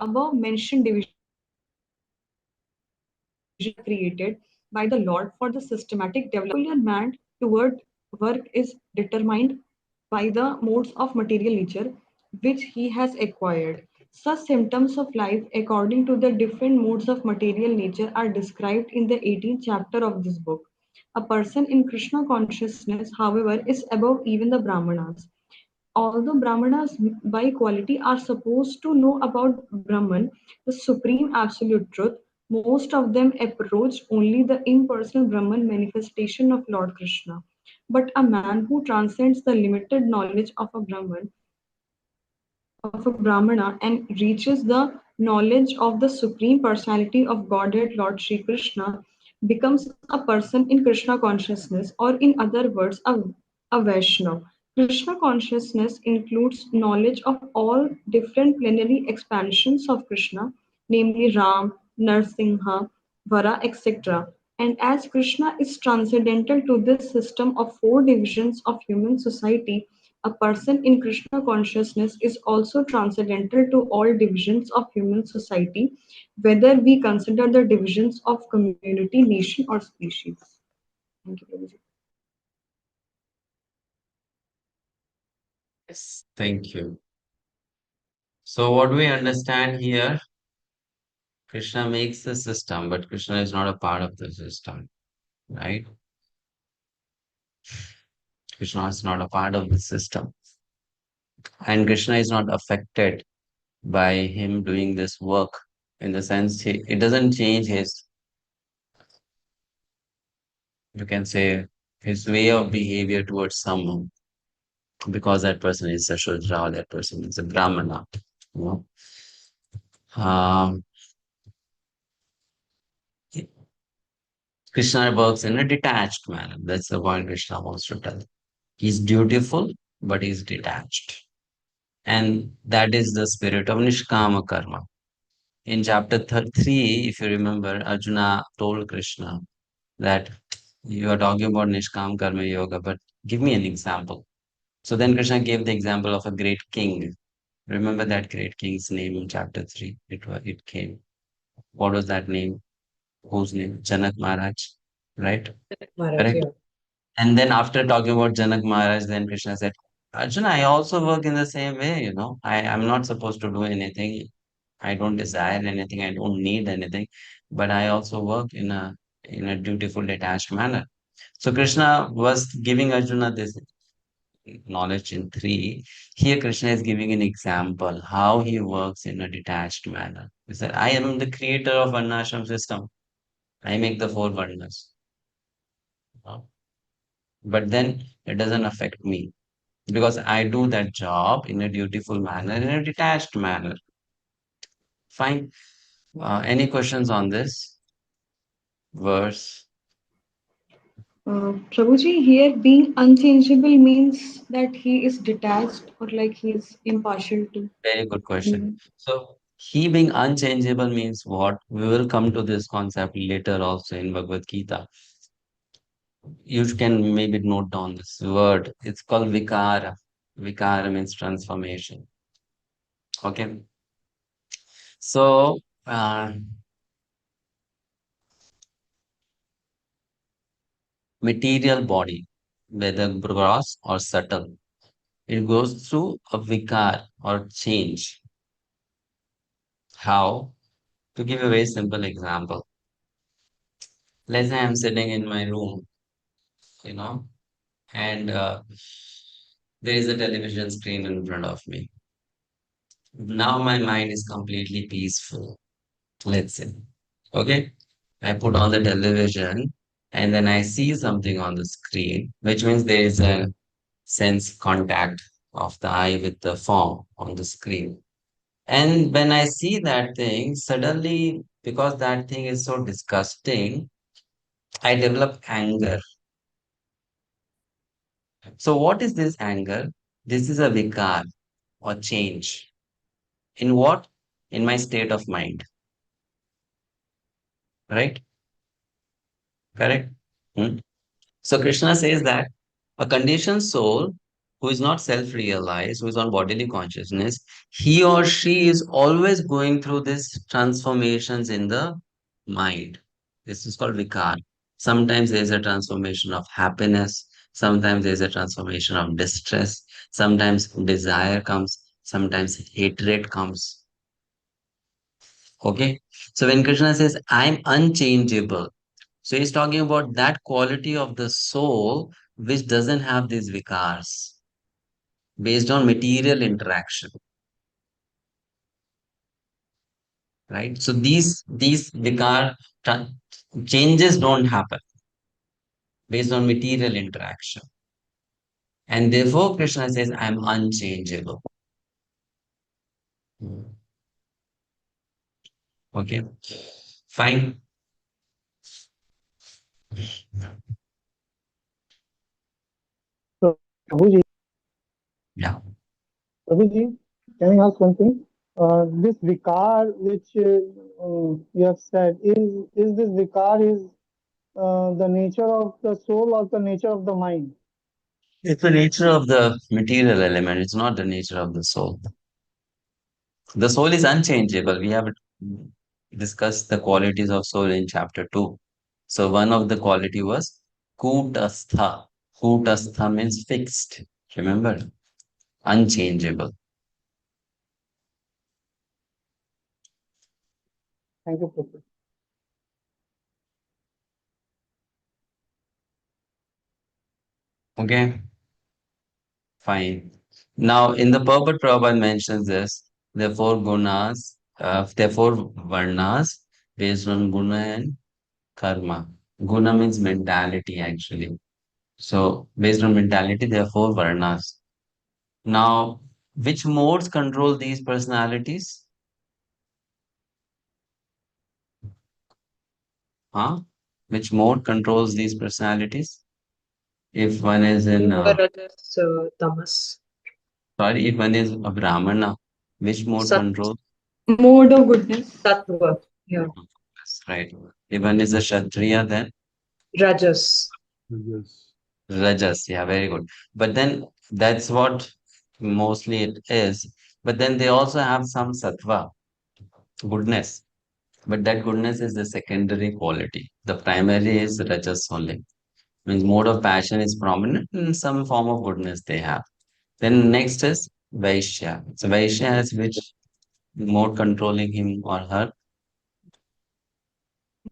above mentioned division created by the Lord for the systematic development man toward work is determined by the modes of material nature which he has acquired. Such symptoms of life according to the different modes of material nature are described in the 18th chapter of this book. A person in Krishna consciousness, however, is above even the Brahmanas. although Brahmanas by quality are supposed to know about Brahman, the supreme absolute truth, most of them approach only the impersonal Brahman manifestation of Lord Krishna. But a man who transcends the limited knowledge of a Brahmana and reaches the knowledge of the Supreme Personality of Godhead Lord Sri Krishna becomes a person in Krishna consciousness, or in other words, a Vaishnava. Krishna consciousness includes knowledge of all different plenary expansions of Krishna, namely Ram, Narsimha, Vara, etc. And as Krishna is transcendental to this system of four divisions of human society, a person in Krishna consciousness is also transcendental to all divisions of human society, whether we consider the divisions of community, nation, or species. Thank you, Prabhuji. Yes, thank you. So what we understand here, Krishna makes the system, but Krishna is not a part of the system, right? Krishna is not a part of the system. And Krishna is not affected by him doing this work, in the sense it doesn't change his, you can say, his way of behavior towards someone, because that person is a Shudra or that person is a Brahmana. You know? Um, Krishna works in a detached manner. That's the point Krishna wants to tell. He's dutiful, but he's detached. And that is the spirit of Nishkama Karma. In chapter 3, if you remember, Arjuna told Krishna that you are talking about Nishkam Karma Yoga, but give me an example. So then Krishna gave the example of a great king. Remember that great king's name in chapter 3? It came. What was that name? Whose name? Janak Maharaj, right? Maharaj, Correct. yeah. And then after talking about Janak Maharaj, then Krishna said, Arjuna, I also work in the same way, you know. I'm not supposed to do anything. I don't desire anything. I don't need anything. But I also work in a dutiful, detached manner. So Krishna was giving Arjuna this knowledge in 3. Here Krishna is giving an example how he works in a detached manner. He said, I am the creator of Varnashram system. I make the 4 Varnas. But then it doesn't affect me, because I do that job in a dutiful manner, in a detached manner. Fine. Any questions on this verse? Prabhuji, here being unchangeable means that he is detached, or like he is impartial to. Very good question. So, he being unchangeable means what? We will come to this concept later also in Bhagavad-Gita. You can maybe note down this word. It's called vikara. Vikara means transformation. Okay. So, material body, whether gross or subtle, it goes through a vikar or change. How? To give a very simple example. Let's say I'm sitting in my room, you know, and there is a television screen in front of me. Now my mind is completely peaceful, let's say. Okay? I put on the television and then I see something on the screen, which means there is a sense contact of the eye with the form on the screen. And when I see that thing, suddenly, because that thing is so disgusting, I develop anger. So, what is this anger? This is a vikar or change. In what? In my state of mind, right? Correct? Hmm? So, Krishna says that a conditioned soul who is not self realized, who is on bodily consciousness, he or she is always going through these transformations in the mind. This is called vikar. Sometimes there's a transformation of happiness, sometimes there's a transformation of distress, sometimes desire comes, sometimes hatred comes. Okay. So when Krishna says, I'm unchangeable, so he's talking about that quality of the soul which doesn't have these vikars. based on material interaction, right? So these vikar changes don't happen based on material interaction. And therefore, Krishna says, I'm unchangeable. Okay, fine. So, Prabhuji, Yeah. Prabhuji, can I ask one thing? This vikar which you have said, is this vikar is the nature of the soul or the nature of the mind? It's the nature of the material element. It's not the nature of the soul. The soul is unchangeable. We have discussed the qualities of soul in chapter 2. So one of the quality was kutastha. Kutastha means fixed. Remember? Unchangeable. Thank you, Prabhuji. Okay, fine. Now, in the purport, Prabhupada mentions this. Therefore, gunas, therefore, varnas based on guna and karma. Guna means mentality, actually. So, based on mentality, therefore, varnas. Now, which modes control these personalities? Huh? Which mode controls these personalities? If one is in, Rajas, tamas. sorry, if one is a Brahmana, which mode Sat- controls? Mode of goodness, tattva. Yeah. That's right. If one is a Kshatriya, then Rajas. Yes. Rajas. Yeah, very good. But then that's what mostly it is. But then they also have some sattva, goodness. But that goodness is the secondary quality. The primary is Rajas only. Means mode of passion is prominent in some form of goodness they have. Then next is Vaishya. So Vaishya has which mode controlling him or her?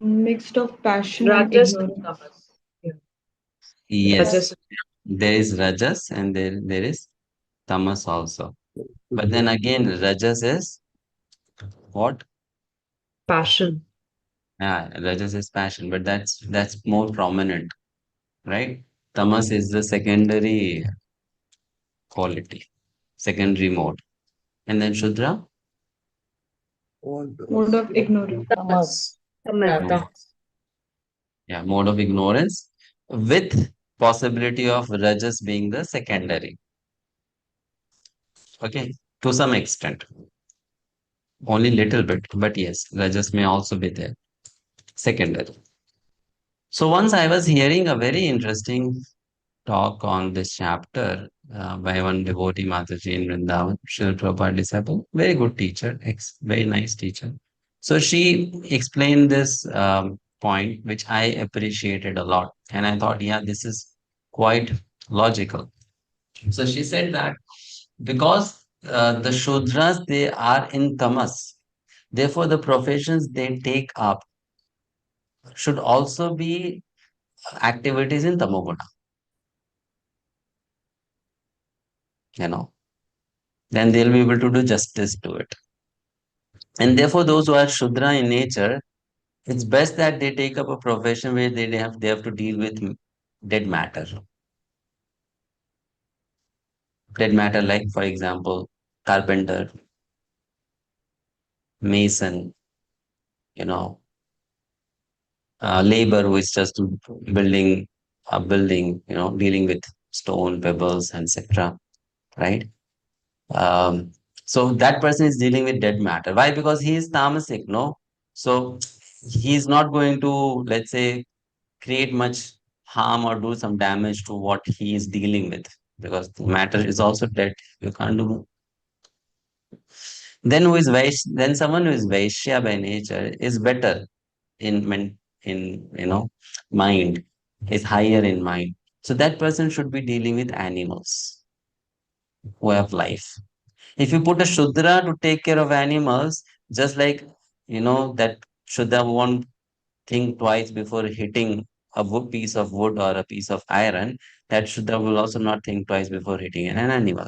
Mixed of passion Rajas and and ignorance. tamas. Yeah. Yes, Rajas. there is Rajas and there is Tamas also. But then again, Rajas is what? Passion. Yeah, Rajas is passion, but that's more prominent, right? Tamas is the secondary quality, secondary mode. And then Shudra? Mode of ignorance. Tamas. Yeah, Mode, tamas. yeah, mode of ignorance with possibility of Rajas being the secondary. Okay, to some extent. Only little bit, but yes, Rajas may also be there. Secondary. So once I was hearing a very interesting talk on this chapter by one devotee Mataji in Vrindavan, Srila Prabhupada disciple, very good teacher, very nice teacher. So she explained this point, which I appreciated a lot. And I thought, yeah, this is quite logical. So she said that because the Shudras, they are in tamas, therefore the professions they take up should also be activities in tamoguna, you know, then they'll be able to do justice to it. And therefore, those who are Shudra in nature, it's best that they take up a profession where they have to deal with dead matter. Dead matter, like for example, carpenter, mason, you know, labor who is just building a building, dealing with stone, pebbles, etc. Right? Um, so that person is dealing with dead matter. Why? Because he is tamasic, no? So he's not going to, let's say, create much harm or do some damage to what he is dealing with, because the matter is also dead. You can't do. Then someone who is Vaishya by nature is better in mind, is higher in mind. So that person should be dealing with animals who have life. If you put a Shudra to take care of animals, just like that Shudra won't think twice before hitting a piece of wood or a piece of iron, that Shudra will also not think twice before hitting an animal.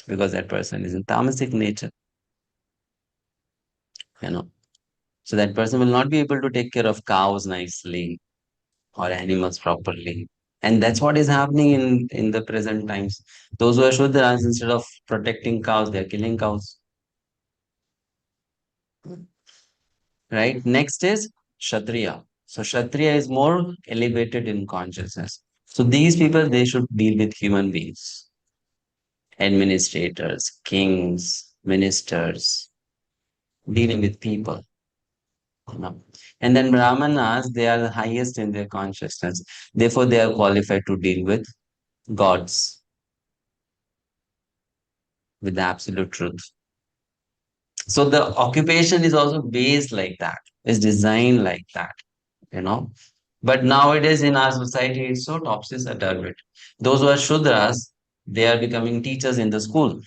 because that person is in tamasic nature, you know. So that person will not be able to take care of cows nicely or animals properly. And that's what is happening in the present times. Those who are Shudras, instead of protecting cows, they're killing cows. Right? Next is Kshatriya. So Kshatriya is more elevated in consciousness. So these people, they should deal with human beings, administrators, kings, ministers, dealing with people. You know. And then Brahmanas, they are the highest in their consciousness. Therefore, they are qualified to deal with gods, with the absolute truth. So the occupation is also based like that, is designed like that, you know. But nowadays in our society, it's so topsy turvy. Those who are Shudras, they are becoming teachers in the school.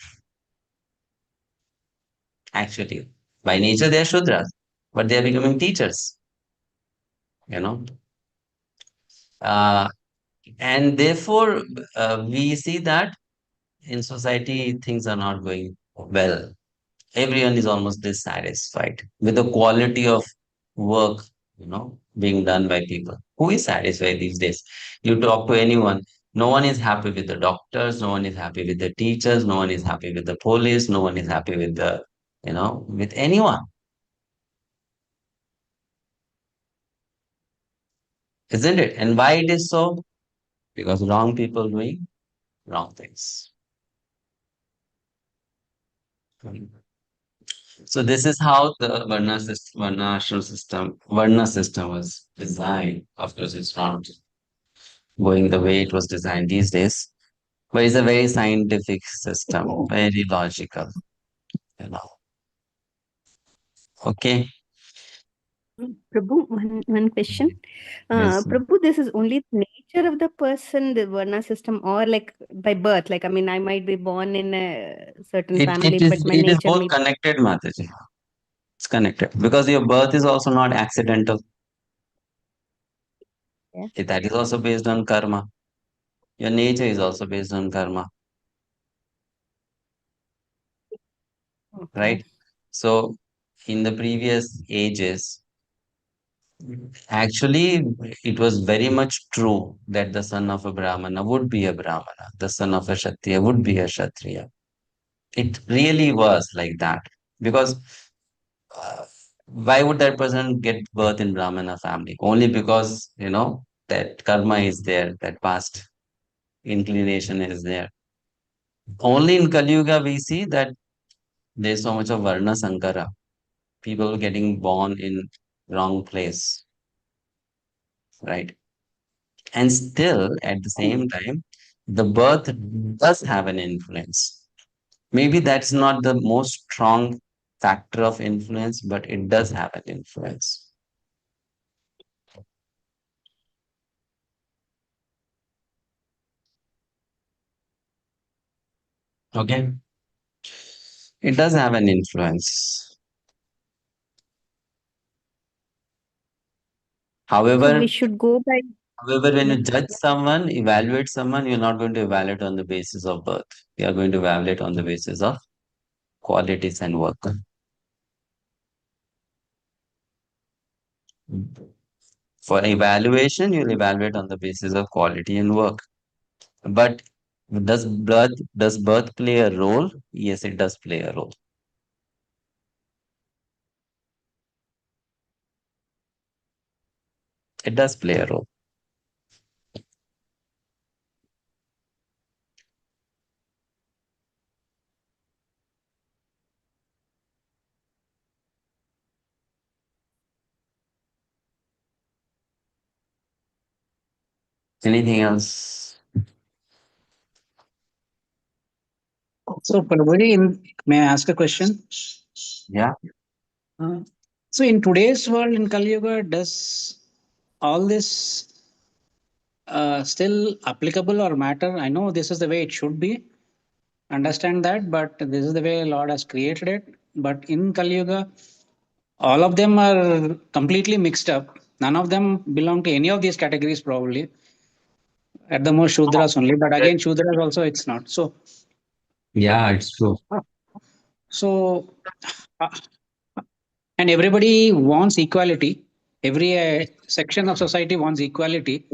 Actually, by nature, they are Shudras, but they are becoming teachers, you know. Uh, and therefore, we see that in society, things are not going well. Everyone is almost dissatisfied with the quality of work, being done by people. Who is satisfied these days? You talk to anyone, no one is happy with the doctors, no one is happy with the teachers, no one is happy with the police, no one is happy with with anyone. Isn't it? And why it is so? Because wrong people doing wrong things. So this is how the Varna system was designed. Of course, it's not going the way it was designed these days, but it's a very scientific system, very logical, you know. Okay. Prabhu, one question. Yes. Prabhu, this is only the nature of the person, the Varna system, or like by birth? Like, I mean, I might be born in a certain family, but my It is nature both may be. connected, Mataji. It's connected because your birth is also not accidental. Yeah. That is also based on karma. Your nature is also based on karma, Okay. right? So in the previous ages, actually, it was very much true that the son of a Brahmana would be a Brahmana, the son of a Kshatriya would be a Kshatriya. It really was like that because uh, why would that person get birth in Brahmana family? Only because, that karma is there, that past inclination is there. Only in Kali Yuga we see that there's so much of Varna Sankara, people getting born in wrong place, right? And still, at the same time, the birth does have an influence. Maybe that's not the most strong factor of influence, but it does have an influence. Okay? It does have an influence. So However, we should go by. when Yeah. you judge someone, evaluate someone, you're not going to evaluate on the basis of birth. You are going to evaluate on the basis of qualities and work. For evaluation, you'll evaluate on the basis of quality and work. But does birth play a role? Yes, it does play a role. It does play a role. Anything else? So, Prabhuji, may I ask a question? Yeah. So, in today's world, in Kali Yuga, does all this still applicable or matter? I know this is the way it should be. Understand that, but this is the way Lord has created it. But in Kali Yuga, all of them are completely mixed up. None of them belong to any of these categories, probably. At the most, Shudras only. But again, Shudras also, it's not. So, Yeah, it's true. So, uh, and everybody wants equality. Every section of society wants equality.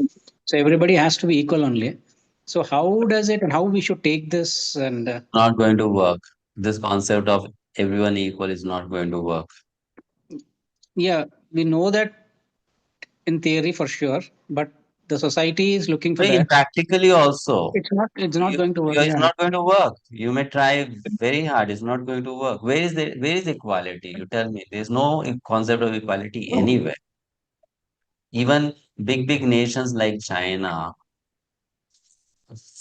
So everybody has to be equal only. So how does it and how we should take this and Not going to work. This concept of everyone equal is not going to work. yeah, we know that in theory for sure, but the society is looking for In that. practically also, It's not going to work. it's Yeah. not going to work. You may try very hard. It's not going to work. Where is equality? You tell me. There's no concept of equality anywhere. Even big nations like China,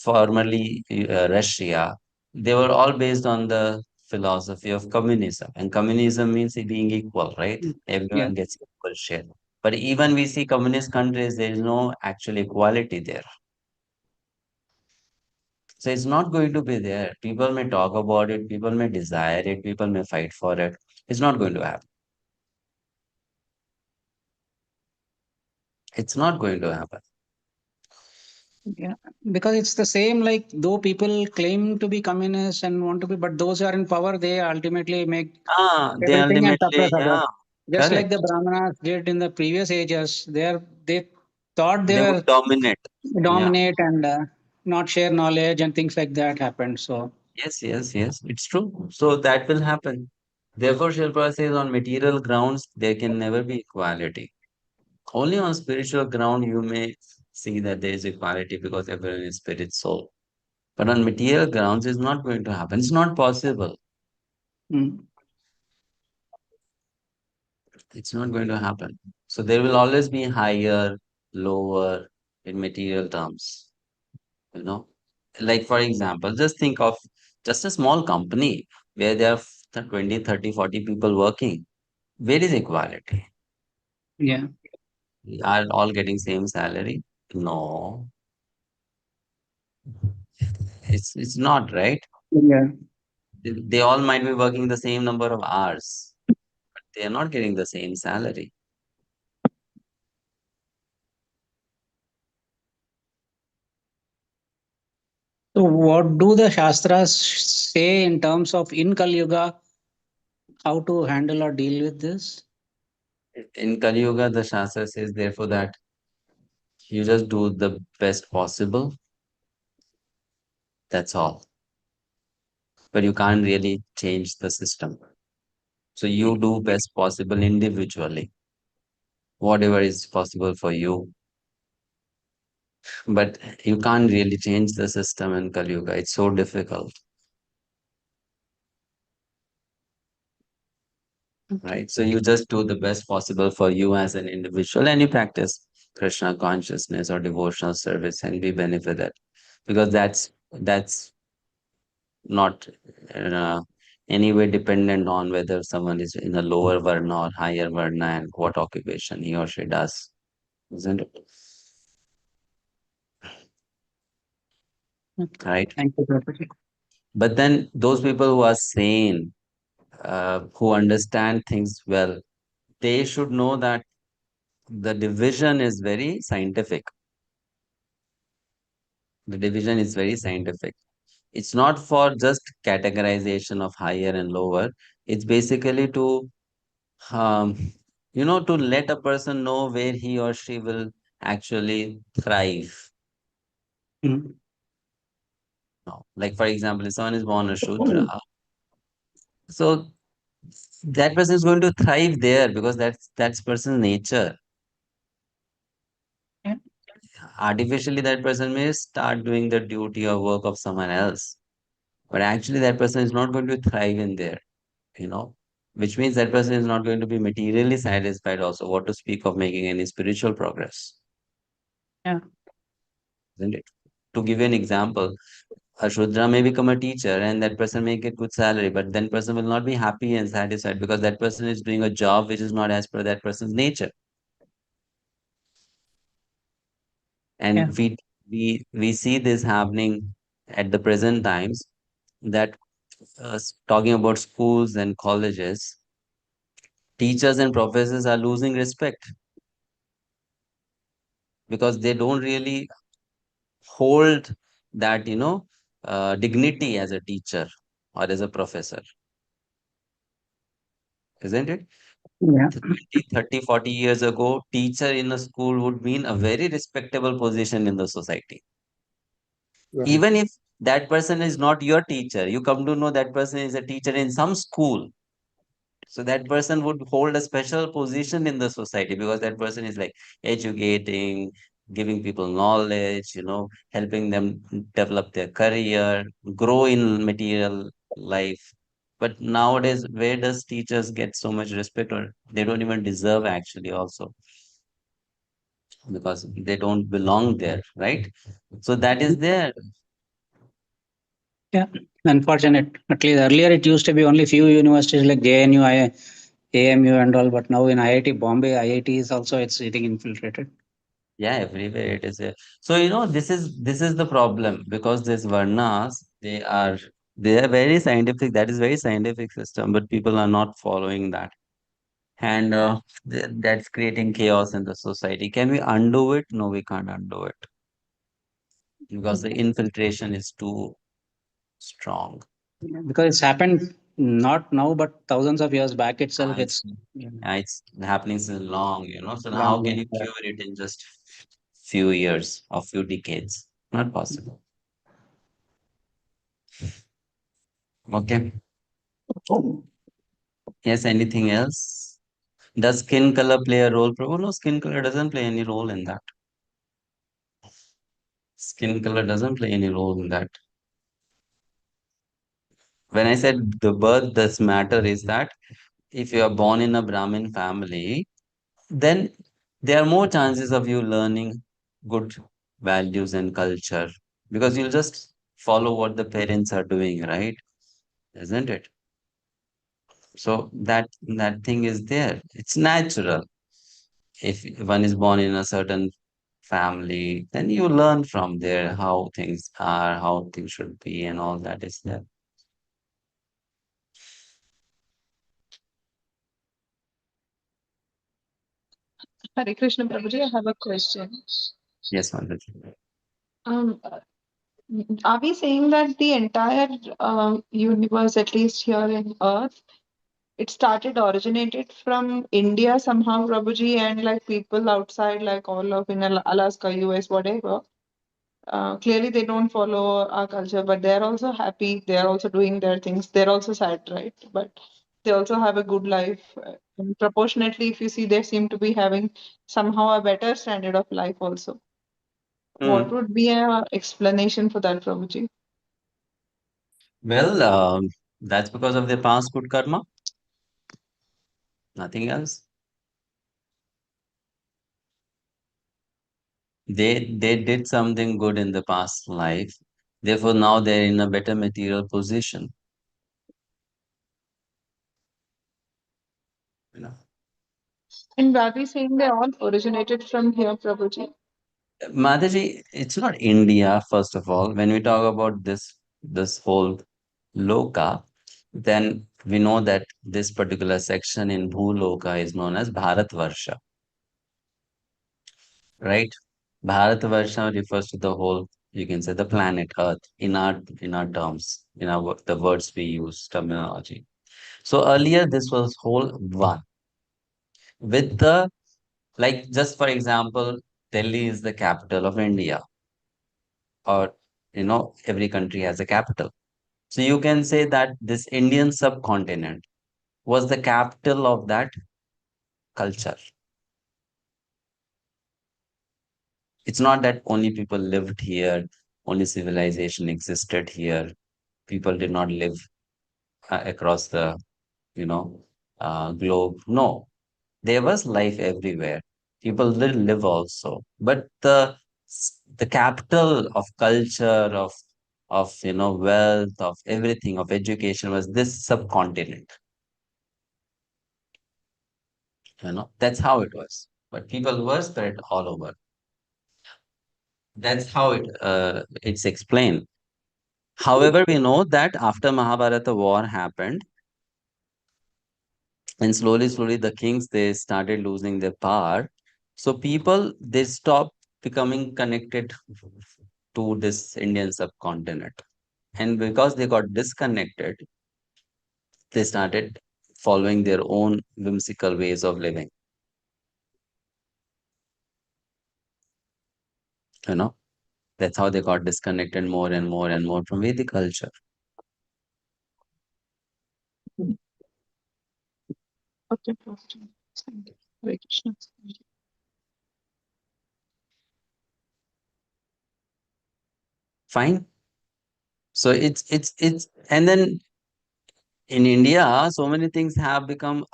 formerly Russia, they were all based on the philosophy of communism. And communism means it being equal, right? Yeah. Everyone gets equal share. But even we see communist countries, there is no actual equality there. So it's not going to be there. People may talk about it, people may desire it, people may fight for it. It's not going to happen. It's not going to happen. Yeah, because it's the same like though people claim to be communists and want to be, but those who are in power, they ultimately make They everything and suppress ultimately, others. yeah, Just like correct. the Brahmanas did in the previous ages, they thought they They would were dominate. Yeah. dominate and not share knowledge and things like that happened. So Yes. It's true. So that will happen. Therefore, Shilpa says on material grounds, there can never be equality. Only on spiritual ground, you may see that there is equality because everyone is spirit soul. But on material grounds, it's not going to happen. It's not possible. mm, It's not going to happen. So there will always be higher, lower in material terms, you know. Like, for example, just think of just a small company where there are 20, 30, 40 people working. Where is equality? yeah, Are all getting same salary? No, it's not, right? yeah. They all might be working the same number of hours, but they are not getting the same salary. So what do the Shastras say in terms of in Kali Yuga, how to handle or deal with this? In Kali Yuga, the Shastra says, therefore, that you just do the best possible. That's all. But you can't really change the system. So you do best possible individually, whatever is possible for you. But you can't really change the system in Kali Yuga. It's so difficult, right? So you just do the best possible for you as an individual and you practice Krishna consciousness or devotional service and be benefited. Because that's not any way dependent on whether someone is in a lower varna or higher varna and what occupation he or she does, isn't it? Right? Thank you, Prabhuji. But then those people who are sane, who understand things well, they should know that the division is very scientific. The division is very scientific. It's not for just categorization of higher and lower. It's basically to um, to let a person know where he or she will actually thrive. Mm, No. Like, for example, if someone is born a Shudra, so that person is going to thrive there because that's person's nature. yeah, Artificially, that person may start doing the duty or work of someone else, but actually, that person is not going to thrive in there, which means that person is not going to be materially satisfied, also, what to speak of making any spiritual progress, yeah, isn't it? To give you an example, a Shudra may become a teacher and that person may get good salary, but then person will not be happy and satisfied because that person is doing a job which is not as per that person's nature. yeah. And we see this happening at the present times that talking about schools and colleges, teachers and professors are losing respect because they don't really hold that, dignity as a teacher or as a professor, isn't it? Yeah. 20, 30, 40 years ago, teacher in a school would mean a very respectable position in the society. Right. Even if that person is not your teacher, you come to know that person is a teacher in some school. So that person would hold a special position in the society because that person is like educating, giving people knowledge, helping them develop their career, grow in material life. But nowadays, where does teachers get so much respect, or they don't even deserve actually also, because they don't belong there, right? So that is there. Yeah, unfortunate. At least earlier it used to be only few universities like JNU, AMU and all, but now in IIT Bombay, IIT is also it's getting infiltrated. Yeah, everywhere it is. So this is the problem, because these varnas, they are very scientific. That is very scientific system, but people are not following that, and that's creating chaos in the society. Can we undo it? No, we can't undo it because the infiltration is too strong. Yeah, because it's happened not now, but thousands of years back itself. It's It's it's happening since long, So now how long. can you cure it in just few years or few decades? Not possible. Okay. Yes, anything else? Does skin color play a role, Prabhu? No, skin color doesn't play any role in that. Skin color doesn't play any role in that. When I said the birth does matter, is that if you are born in a Brahmin family, then there are more chances of you learning good values and culture, because you'll just follow what the parents are doing, right? Isn't it? So that thing is there. It's natural. If one is born in a certain family, then you learn from there how things are, how things should be, and all that is there. Hare Krishna Prabhuji, I have a question. Yes, Manoj. Um, are we saying that the entire universe, at least here in Earth, it originated from India somehow, Prabhuji, and like people outside, like all of in Alaska, US, whatever, clearly they don't follow our culture, but they're also happy. They're also doing their things. They're also sad, right? But they also have a good life. And proportionately, if you see, they seem to be having somehow a better standard of life also. What would be a explanation for that, Prabhuji? Well, that's because of their past good karma, nothing else. They did something good in the past life, therefore now they're in a better material position. And are we saying they all originated from here, Prabhuji? Mataji, it's not India, first of all. When we talk about this whole loka, then we know that this particular section in Bhuloka is known as Bharatvarsha, right? Bharatvarsha refers to the whole, you can say, the planet Earth in our terms, the words we use, terminology. So earlier this was whole one with the, like, just for example, Delhi is the capital of India, or every country has a capital. So you can say that this Indian subcontinent was the capital of that culture. It's not that only people lived here, only civilization existed here. People did not live across the, you know, globe. No, there was life everywhere. People did live also, but the capital of culture, of wealth, of everything, of education was this subcontinent. That's how it was. But people were spread all over. That's how it's explained. However, we know that after Mahabharata war happened, and slowly the kings, they started losing their power. So people, they stopped becoming connected to this Indian subcontinent. And because they got disconnected, they started following their own whimsical ways of living. That's how they got disconnected more and more and more from Vedic culture. Okay, Pastor. Thank you. Hare Krishna. Fine. So it's and then in India, so many things have become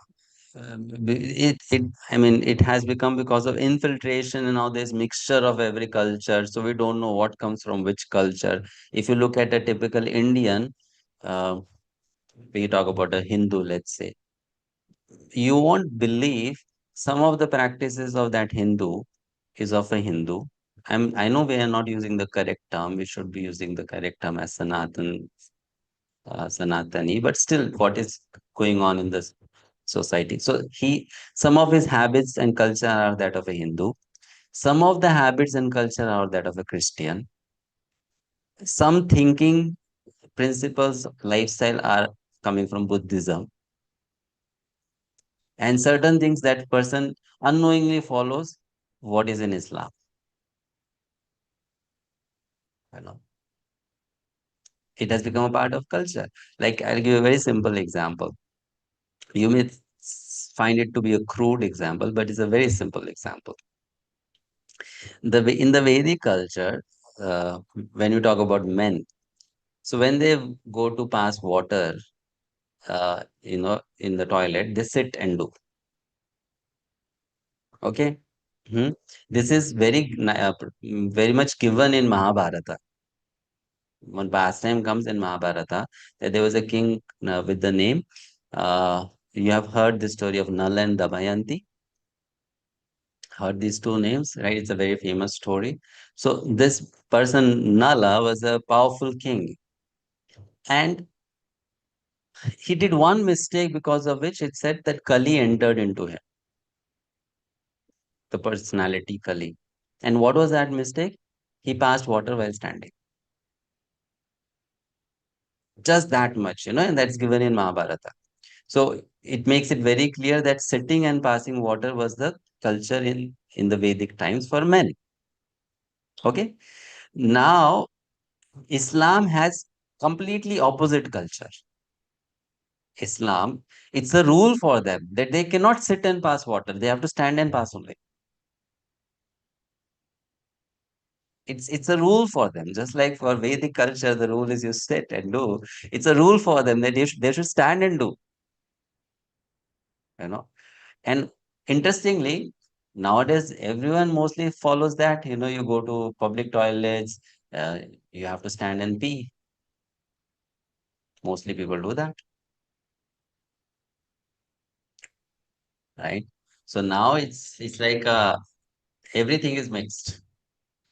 it has become because of infiltration and all this mixture of every culture. So we don't know what comes from which culture. If you look at a typical Indian, uh, we talk about a Hindu, let's say, you won't believe some of the practices of that Hindu is of a Hindu. I know we are not using the correct term. We should be using the correct term as Sanatani, but still, what is going on in this society? So some of his habits and culture are that of a Hindu. Some of the habits and culture are that of a Christian. Some thinking principles, lifestyle are coming from Buddhism, and certain things that person unknowingly follows what is in Islam. You know, it has become a part of culture. Like I'll give a very simple example. You may find it to be a crude example, but it's a very simple example. In the Vedic culture, when you talk about men, so when they go to pass water, in the toilet, they sit and do. Okay. This is very much given in Mahabharata. One pastime comes in Mahabharata that there was a king with the name. You have heard the story of Nal and Damayanti. Heard these two names, right? It's a very famous story. So this person, Nala, was a powerful king. And he did one mistake because of which it said that Kali entered into him, the personality Kali. And what was that mistake? He passed water while standing. Just that much, and that's given in Mahabharata. So it makes it very clear that sitting and passing water was the culture in the Vedic times for men. Okay. Now, Islam has completely opposite culture. Islam, it's a rule for them that they cannot sit and pass water. They have to stand and pass only. It's a rule for them. Just like for Vedic culture, the rule is you sit and do. It's a rule for them that they should stand and do. And interestingly, nowadays everyone mostly follows that. You go to public toilets, you have to stand and pee. Mostly people do that, right? So now it's like everything is mixed.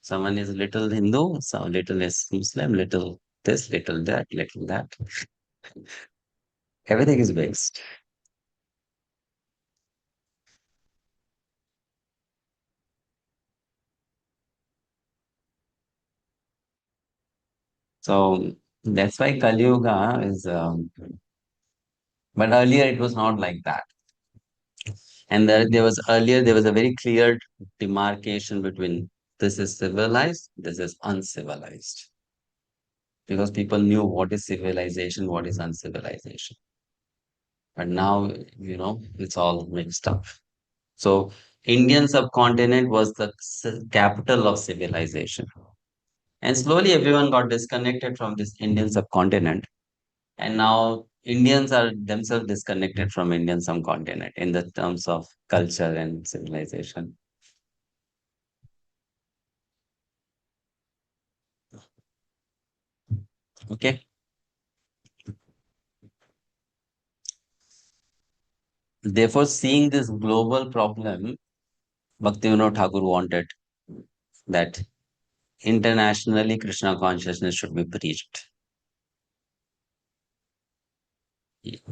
Someone is little Hindu, some little is Muslim, little this, little that, little that. Everything is mixed. So that's why Kali Yuga is. But earlier it was not like that. And there was a very clear demarcation between this is civilized, this is uncivilized. Because people knew what is civilization, what is uncivilization. But now, it's all mixed up. So Indian subcontinent was the capital of civilization. And slowly everyone got disconnected from this Indian subcontinent. And now Indians are themselves disconnected from Indian subcontinent in the terms of culture and civilization. Okay. Therefore, seeing this global problem, Bhaktivinoda Thakur wanted that internationally Krishna consciousness should be preached.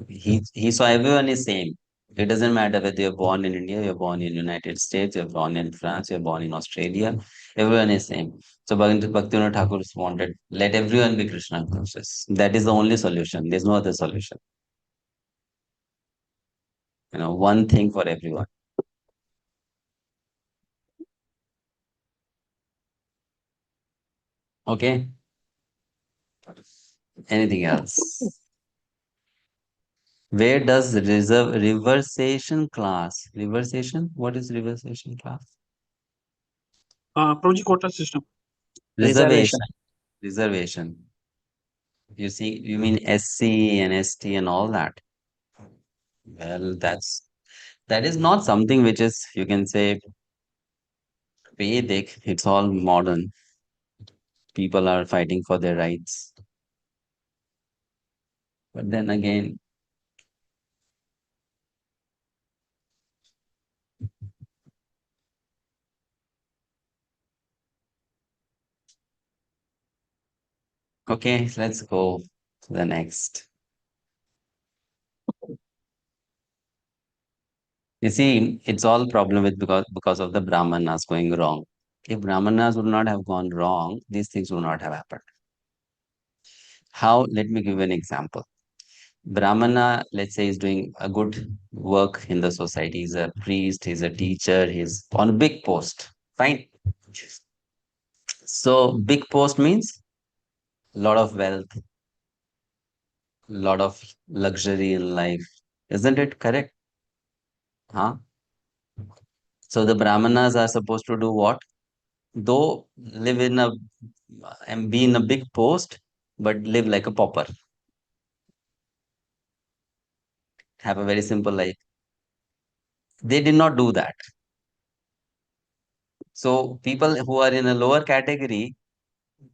He saw everyone is same. It doesn't matter whether you're born in India, you're born in United States, you're born in France, you're born in Australia. Everyone is same. So Bhaktivinoda Thakur wanted, let everyone be Krishna conscious. That is the only solution. There's no other solution. One thing for everyone. Okay. Anything else? Where does reversation class? Reversation? What is reversation class? Prabhuji quota system. Reservation. Reservation. You see, you mean SC and ST and all that. Well, that is not something which is, you can say, Vedic. It's all modern. People are fighting for their rights. But then again, okay, let's go to the next. You see, it's all problem with because of the Brahmanas going wrong. If Brahmanas would not have gone wrong, these things would not have happened. How? Let me give you an example. Brahmana, let's say, is doing a good work in the society. He's a priest, he's a teacher, he's on a big post. Fine. So big post means a lot of wealth, lot of luxury in life. Isn't it correct? Huh? So the Brahmanas are supposed to do what? Though live in a and be in a big post, but live like a pauper. Have a very simple life. They did not do that. So people who are in a lower category,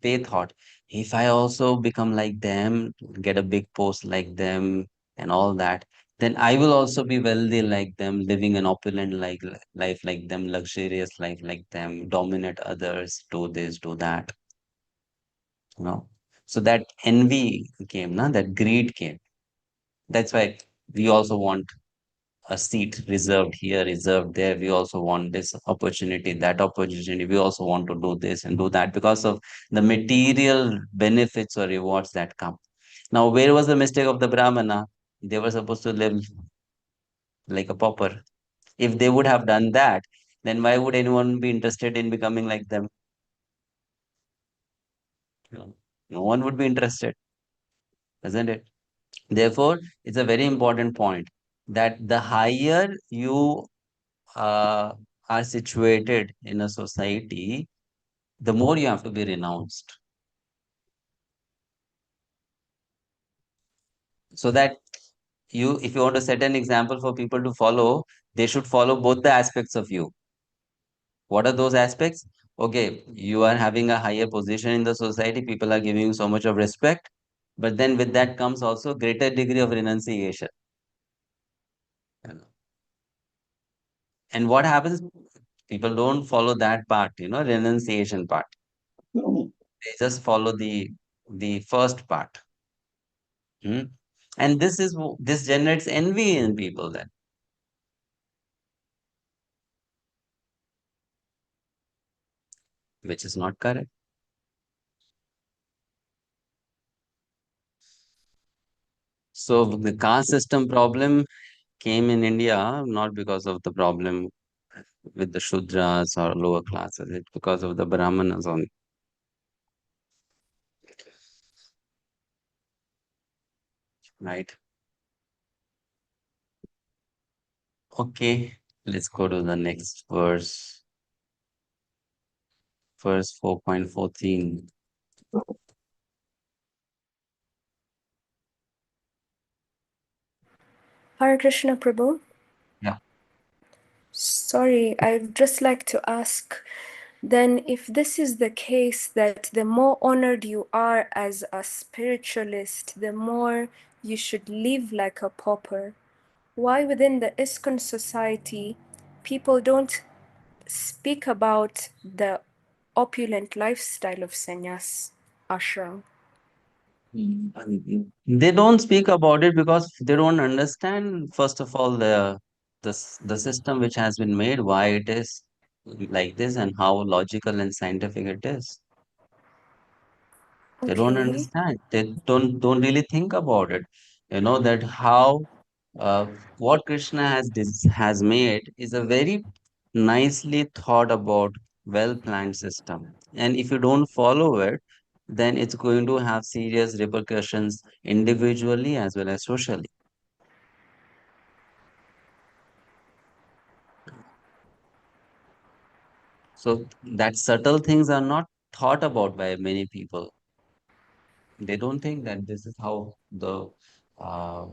they thought, if I also become like them, get a big post like them, and all that, then I will also be wealthy like them, living an opulent life like them, luxurious life like them, dominate others, do this, do that. So that envy came, that greed came. That's why we also want a seat reserved here, reserved there. We also want this opportunity, that opportunity. We also want to do this and do that because of the material benefits or rewards that come. Now, where was the mistake of the Brahmana? They were supposed to live like a pauper. If they would have done that, then why would anyone be interested in becoming like them? No one would be interested, isn't it? Therefore, it's a very important point that the higher you uh, are situated in a society, the more you have to be renounced. So that if you want to set an example for people to follow, they should follow both the aspects of you. What are those aspects? Okay, you are having a higher position in the society, people are giving you so much of respect, but then with that comes also greater degree of renunciation. And what happens? People don't follow that part, renunciation part. They just follow the first part. And this generates envy in people then, which is not correct. So the caste system problem came in India not because of the problem with the Shudras or lower classes. It's because of the Brahmanas only. Right? Okay, let's go to the next verse. Verse 4.14. Hare Krishna Prabhu. Yeah. Sorry, I'd just like to ask, then if this is the case, that the more honored you are as a spiritualist, the more you should live like a pauper, why within the iskcon society people don't speak about the opulent lifestyle of sannyas ashram? They don't speak about it because they don't understand, first of all, the system which has been made, why it is like this, and how logical and scientific it is. They don't Okay. understand. They don't really think about it. You know that how uh, what Krishna has made is a very nicely thought about, well planned system. And if you don't follow it, then it's going to have serious repercussions individually as well as socially. So that subtle things are not thought about by many people. They don't think that this is how uh,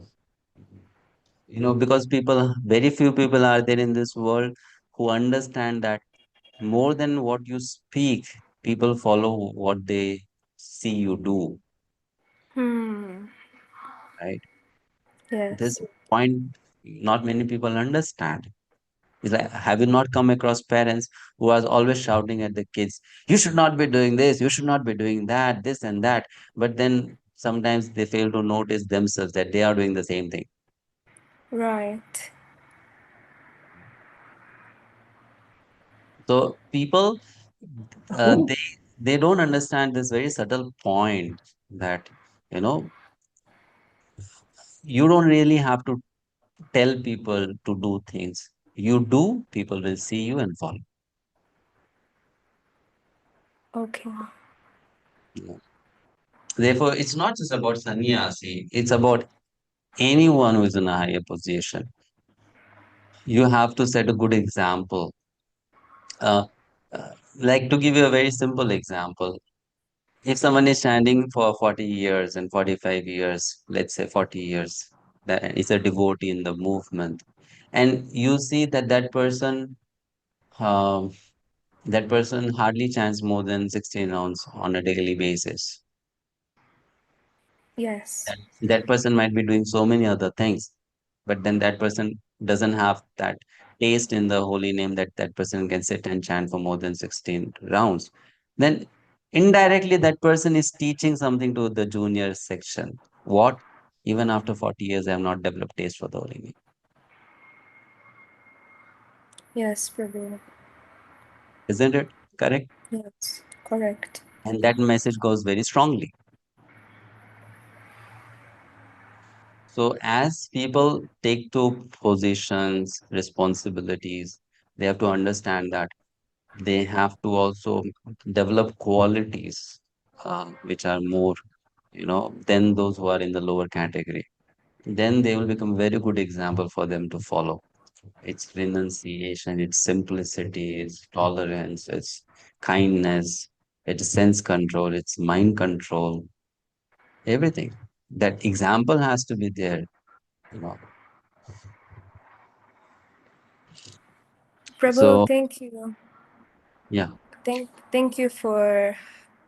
because very few people are there in this world who understand that more than what you speak, people follow what they see you do, Hmm. right? This Yes. point, not many people understand. It's like, have you not come across parents who are always shouting at the kids, you should not be doing this, you should not be doing that, this and that. But then sometimes they fail to notice themselves that they are doing the same thing. Right. So people, they don't understand this very subtle point that, you know, you don't really have to tell people to do things. You do, people will see you and follow. Okay. Yeah. Therefore, it's not just about sannyasi, it's about anyone who is in a higher position. You have to set a good example. Uh, like to give you a very simple example, if someone is standing for 40 years and 45 years, let's say 40 years, that is a devotee in the movement, and you see that um, that person hardly chants more than 16 rounds on a daily basis. Yes. That person might be doing so many other things, but then that person doesn't have that taste in the holy name that that person can sit and chant for more than 16 rounds. Then indirectly, that person is teaching something to the junior section. What? Even after 40 years, I have not developed taste for the holy name. Yes, Prabhu. Isn't it correct? Yes. Correct. And that message goes very strongly. So as people take to positions, responsibilities, they have to understand that they have to also develop qualities which are more, than those who are in the lower category. Then they will become very good example for them to follow. It's renunciation, it's simplicity, it's tolerance, it's kindness, it's sense control, it's mind control, everything. That example has to be there, you know. Prabhu, So thank you. yeah, Thank you for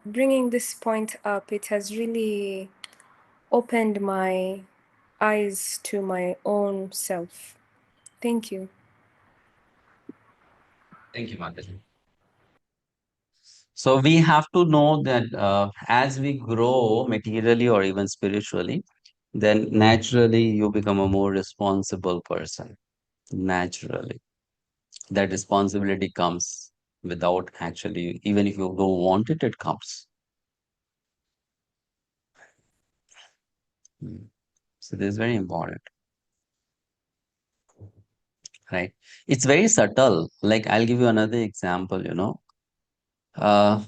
bringing this point up. It has really opened my eyes to my own self. Thank you. thank you, Mataji. So we have to know that as we grow materially or even spiritually, then naturally you become a more responsible person. Naturally. That responsibility comes without actually, even if you don't want it, it comes. Mm. So this is very important, right? It's very subtle. Like I'll give you another example. Uh,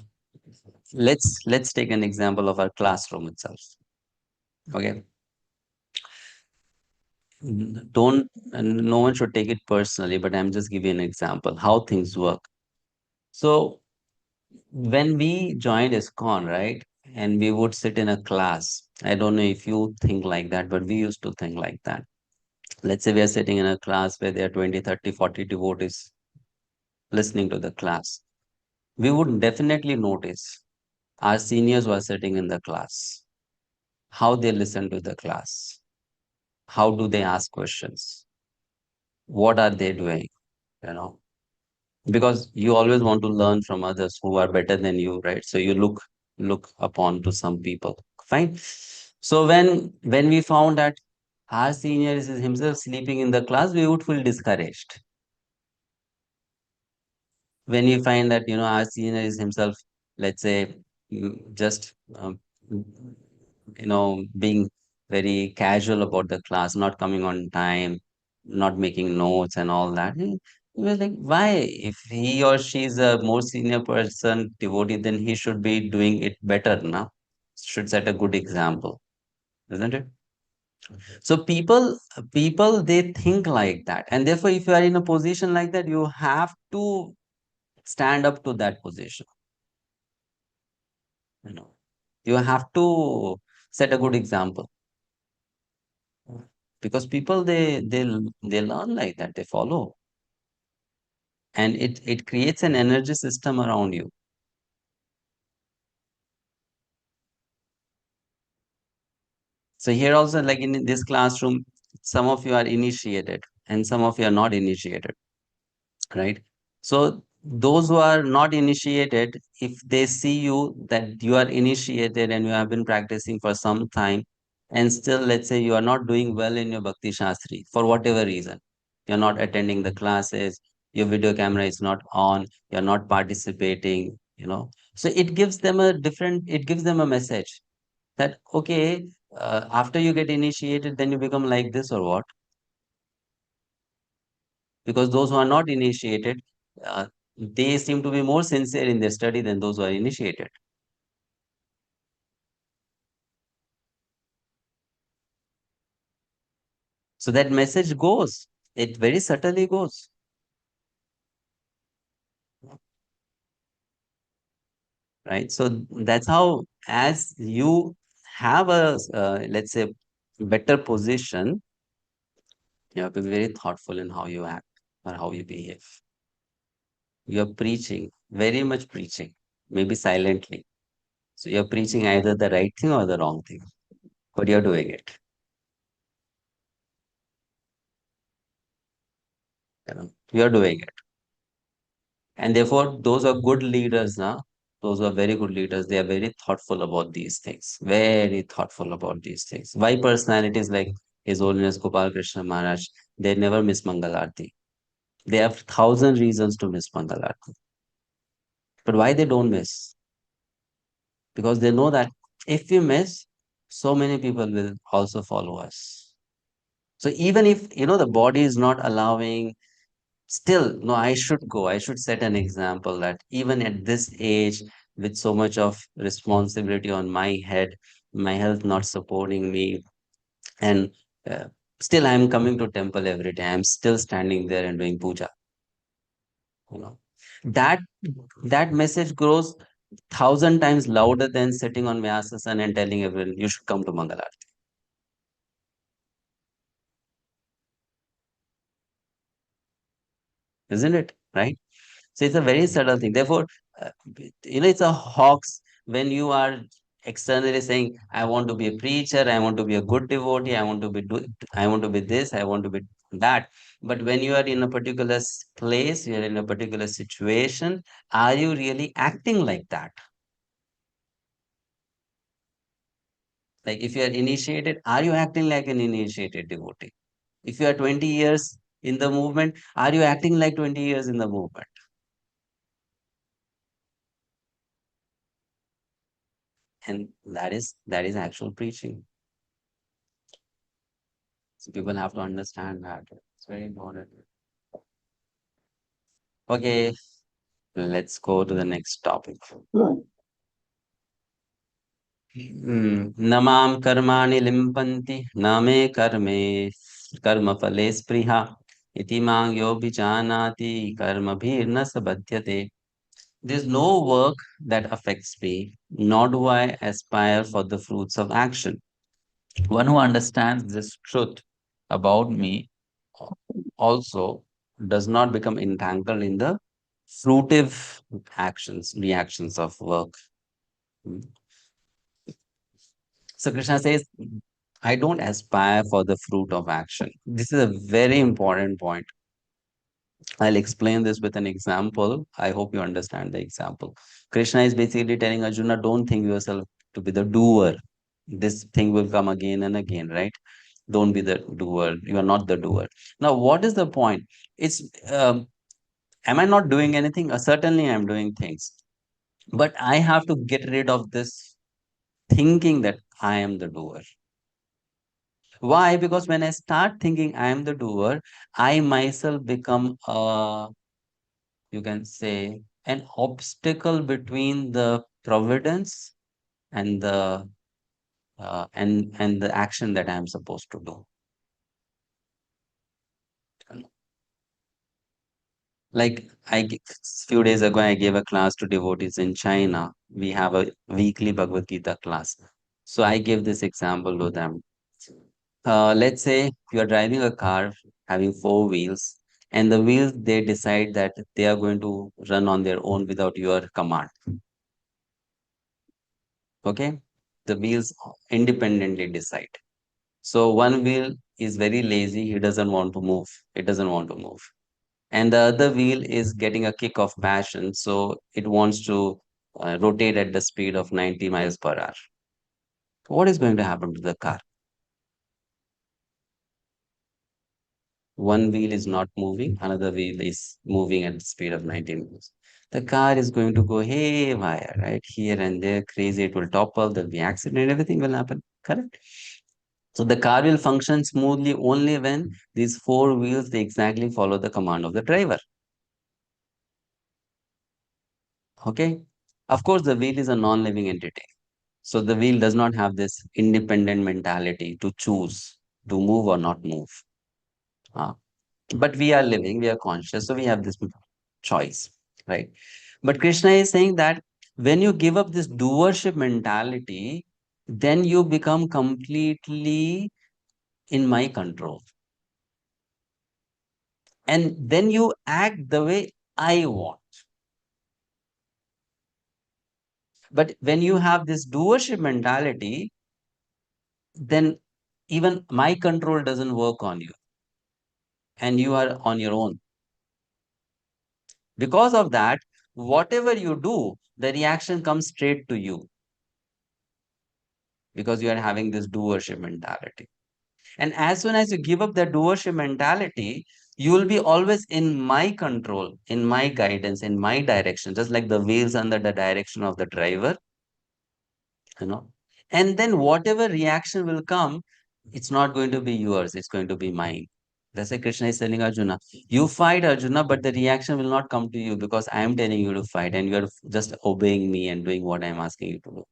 let's take an example of our classroom itself. Okay. Don't, and no one should take it personally, but I'm just giving an example how things work. So when we joined iskcon, right, and we would sit in a class, I don't know if you think like that, but we used to think like that. Let's say we are sitting in a class where there are 20, 30, 40 devotees listening to the class. We would definitely notice our seniors who are sitting in the class, how they listen to the class, how do they ask questions, what are they doing, you know because you always want to learn from others who are better than you, right? So you look upon to some people, fine. So when we found that our senior is himself sleeping in the class, we would feel discouraged. When we find that, our senior is himself, let's say, just, being very casual about the class, not coming on time, not making notes and all that. We were like, why? If he or she is a more senior person, devotee, then he should be doing it better, now. Should set a good example, isn't it? So people they think like that, and therefore, if you are in a position like that, you have to stand up to that position. You know, you have to set a good example, because people they learn like that, they follow, and it creates an energy system around you. So here also, like in this classroom, some of you are initiated and some of you are not initiated, right? So those who are not initiated, if they see you that you are initiated and you have been practicing for some time, and still, let's say, you are not doing well in your Bhakti-sastri for whatever reason, you're not attending the classes, your video camera is not on, you're not participating, so it gives them a message that, okay, after you get initiated, then you become like this or what? Because those who are not initiated, they seem to be more sincere in their study than those who are initiated. So that message goes, it very subtly goes. Right? So that's how, as you have a, let's say, better position, you have to be very thoughtful in how you act or how you behave. You're preaching, very much preaching, maybe silently. So you're preaching either the right thing or the wrong thing, but you're doing it. You're doing it. And therefore, those are good leaders now. Those are very good leaders. They are very thoughtful about these things. Very thoughtful about these things. Why personalities like His Holiness Gopal Krishna Maharaj, they never miss Mangalarti. They have 1,000 reasons to miss Mangalarti. But why they don't miss? Because they know that if we miss, so many people will also follow us. So even if, the body is not allowing, still, no, I should go. I should set an example that even at this age, with so much of responsibility on my head, my health not supporting me, and still I'm coming to temple every day. I'm still standing there and doing puja. That that message grows 1,000 times louder than sitting on Vyasasana and telling everyone you should come to Mangalarti. Isn't it? Right? So it's a very subtle thing. Therefore, it's a hoax when you are externally saying, "I want to be a preacher, I want to be a good devotee, I want to be this, I want to be that." But when you are in a particular place, you are in a particular situation, are you really acting like that? Like if you are initiated, are you acting like an initiated devotee? If you are 20 years in the movement, are you acting like 20 years in the movement? And that is actual preaching. So people have to understand that. It's very important. Okay, let's go to the next topic. Namam karmani limpanti name karme karma phale spriha iti mang yo bijanati karma bhir na sabhadyate. There's no work that affects me, nor do I aspire for the fruits of action. One who understands this truth about me also does not become entangled in the fruitive reactions of work. So Krishna says, I don't aspire for the fruit of action. This is a very important point. I'll explain this with an example. I hope you understand the example. Krishna is basically telling Arjuna, don't think yourself to be the doer. This thing will come again and again, right? Don't be the doer. You are not the doer. Now, what is the point? It's, am I not doing anything? Certainly, I'm doing things. But I have to get rid of this thinking that I am the doer. Why? Because when I start thinking I am the doer, I myself become you can say, an obstacle between the providence and the and the action that I am supposed to do. Like few days ago, I gave a class to devotees in China. We have a weekly Bhagavad-Gita class. So I gave this example to them. Let's say you are driving a car having four wheels, and the wheels, they decide that they are going to run on their own without your command. Okay? The wheels independently decide. So one wheel is very lazy, he doesn't want to move. It doesn't want to move. And the other wheel is getting a kick of passion, so it wants to rotate at the speed of 90 miles per hour. What is going to happen to the car? One wheel is not moving, another wheel is moving at the speed of 90 miles. The car is going to go haywire, right? Here and there, crazy. It will topple, there'll be accident, everything will happen. Correct? So the car will function smoothly only when these four wheels, they exactly follow the command of the driver. Okay? Of course, the wheel is a non-living entity. So the wheel does not have this independent mentality to choose to move or not move. But we are living, we are conscious, so we have this choice, right? But Krishna is saying that when you give up this doership mentality, then you become completely in my control. And then you act the way I want. But when you have this doership mentality, then even my control doesn't work on you. And you are on your own. Because of that, whatever you do, the reaction comes straight to you. Because you are having this doership mentality. And as soon as you give up the doership mentality, you will be always in my control, in my guidance, in my direction, just like the wheels under the direction of the driver, you know. And then whatever reaction will come, it's not going to be yours, it's going to be mine. That's why Krishna is telling Arjuna, you fight, Arjuna, but the reaction will not come to you because I am telling you to fight and you are just obeying me and doing what I am asking you to do.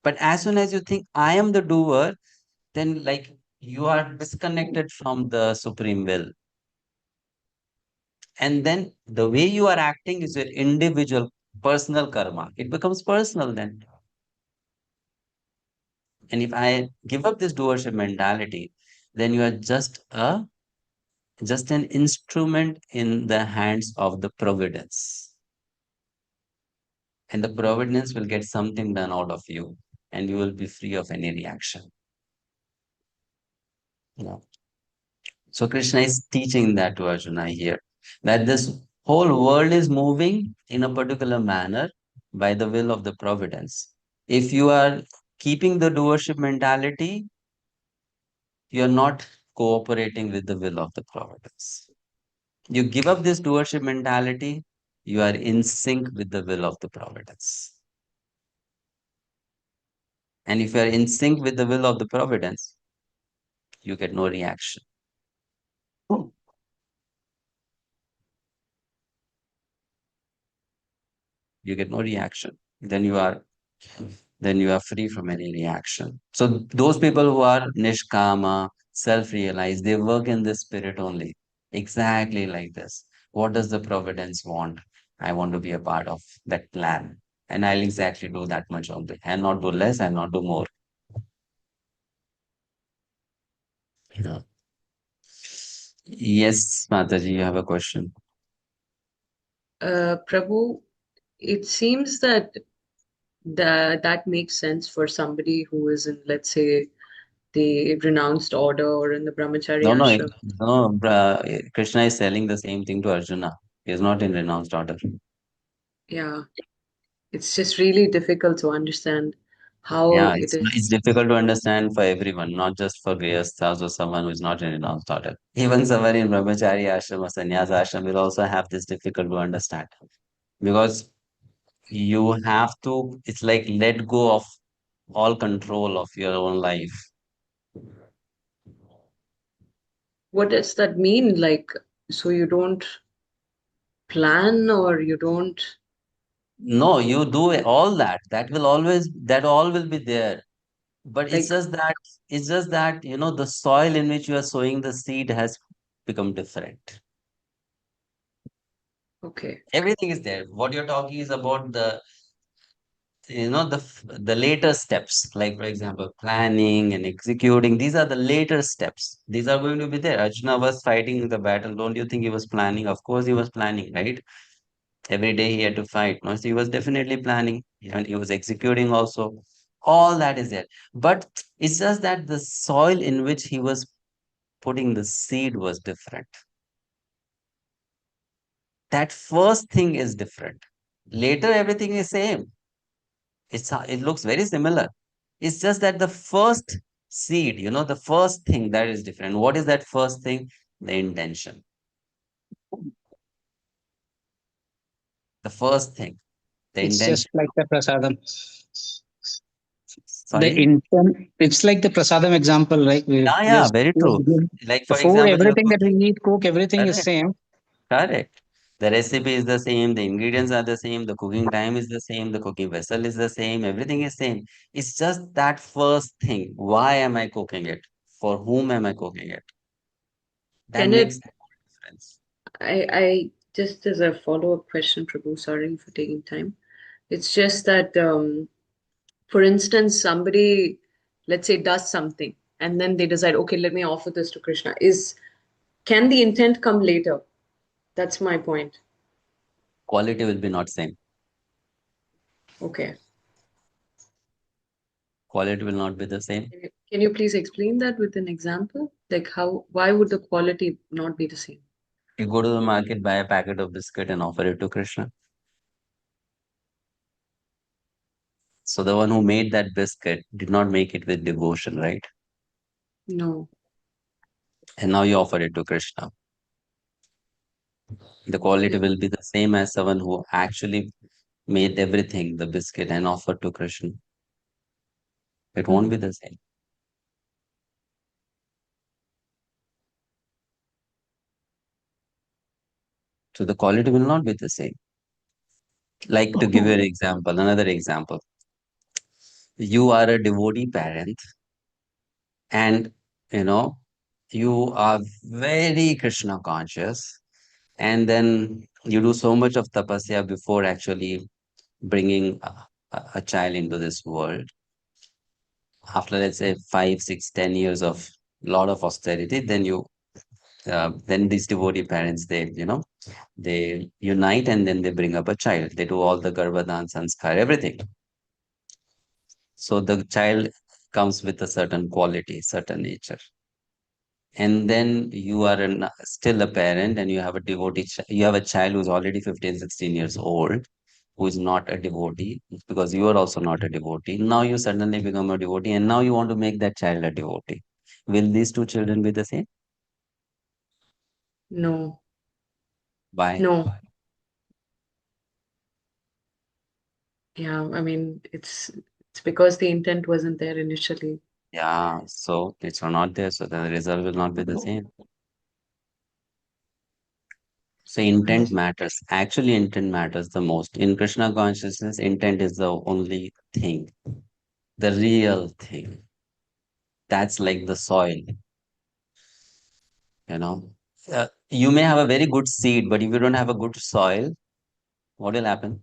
But as soon as you think I am the doer, then like you are disconnected from the supreme will. And then the way you are acting is your individual personal karma. It becomes personal then. And if I give up this doership mentality, then you are just an instrument in the hands of the providence. And the providence will get something done out of you, and you will be free of any reaction. Yeah. So Krishna is teaching that to Arjuna here, that this whole world is moving in a particular manner by the will of the providence. If you are keeping the doership mentality, you are not cooperating with the will of the providence. You give up this doership mentality, you are in sync with the will of the providence. And if you are in sync with the will of the providence, you get no reaction. You get no reaction. Then you are free from any reaction. So those people who are nishkama, self-realized, they work in this spirit only. Exactly like this. What does the providence want? I want to be a part of that plan. And I'll exactly do that much only. And not do less and not do more. Yeah. Yes, Mataji, you have a question. Prabhu, it seems that that makes sense for somebody who is in, let's say, the renounced order or in the brahmachari ashram. Krishna is telling the same thing to Arjuna. He is not in renounced order. Yeah. It's just really difficult to understand how Yeah, it it's is. difficult to understand for everyone, not just for grihasthas or someone who is not in a non-starter. Even someone in brahmachari ashram or sannyas ashram will also have this difficult to understand because you have to, it's like let go of all control of your own life. What does that mean? Like, so you don't plan or you don't. No, you do all that. That will always, that all will be there. But Like, it's just that, you know, the soil in which you are sowing the seed has become different. okay. Everything is there. What you're talking is about the, you know, the later steps, like for example, planning and executing. These are the later steps. These are going to be there. Arjuna was fighting the battle. Don't you think he was planning? Of course, he was planning, right? Every day he had to fight. No, so he was definitely planning and he was executing also. All that is there. But it's just that the soil in which he was putting the seed was different. That first thing is different. Later, everything is same. It looks very similar. It's just that the first seed, you know, the first thing that is different. What is that first thing? The intention. The first thing, the It's just intention. like the prasadam. The Sorry? intent, it's like the prasadam example, right? We Yeah, just very true. Like the for food, example, you're everything that we cooking. eat, cook, everything is Correct. same. Correct. The recipe is the same, the ingredients are the same, the cooking time is the same, the cooking vessel is the same, everything is same. It's just that first thing. Why am I cooking it? For whom am I cooking it? That Can it, makes the difference. I just as a follow-up question, Prabhu, sorry for taking time. It's just that, for instance, somebody, let's say, does something and then they decide, okay, let me offer this to Krishna. Can the intent come later? That's my point. Quality will be not same. Okay. Quality will not be the same. Can you please explain that with an example? Like why would the quality not be the same? You go to the market, buy a packet of biscuit and offer it to Krishna. So the one who made that biscuit did not make it with devotion, right? No. And now you offer it to Krishna. The quality Yeah. will be the same as someone who actually made everything, the biscuit, and offered to Krishna. It won't be the same. So the quality will not be the same. Like to give you an example, another example. You are a devotee parent and you know you are very Krishna conscious and then you do so much of tapasya before actually bringing a child into this world. After let's say 5, 6, 10 years of lot of austerity, then these devotee parents they unite and then they bring up a child. They do all the garbhadan sanskar, everything. So the child comes with a certain quality, certain nature. And then you are still a parent and you have a you have a child who's already 15, 16 years old, who is not a devotee, because you are also not a devotee. Now you suddenly become a devotee and now you want to make that child a devotee. Will these two children be the same? No. Why? No. Yeah, I mean it's because the intent wasn't there initially. Yeah, so it's not there, so the result will not be the same. So intent matters. Actually, intent matters the most. In Krishna consciousness, intent is the only thing, the real thing. That's like the soil, you know. You may have a very good seed, but if you don't have a good soil, what will happen?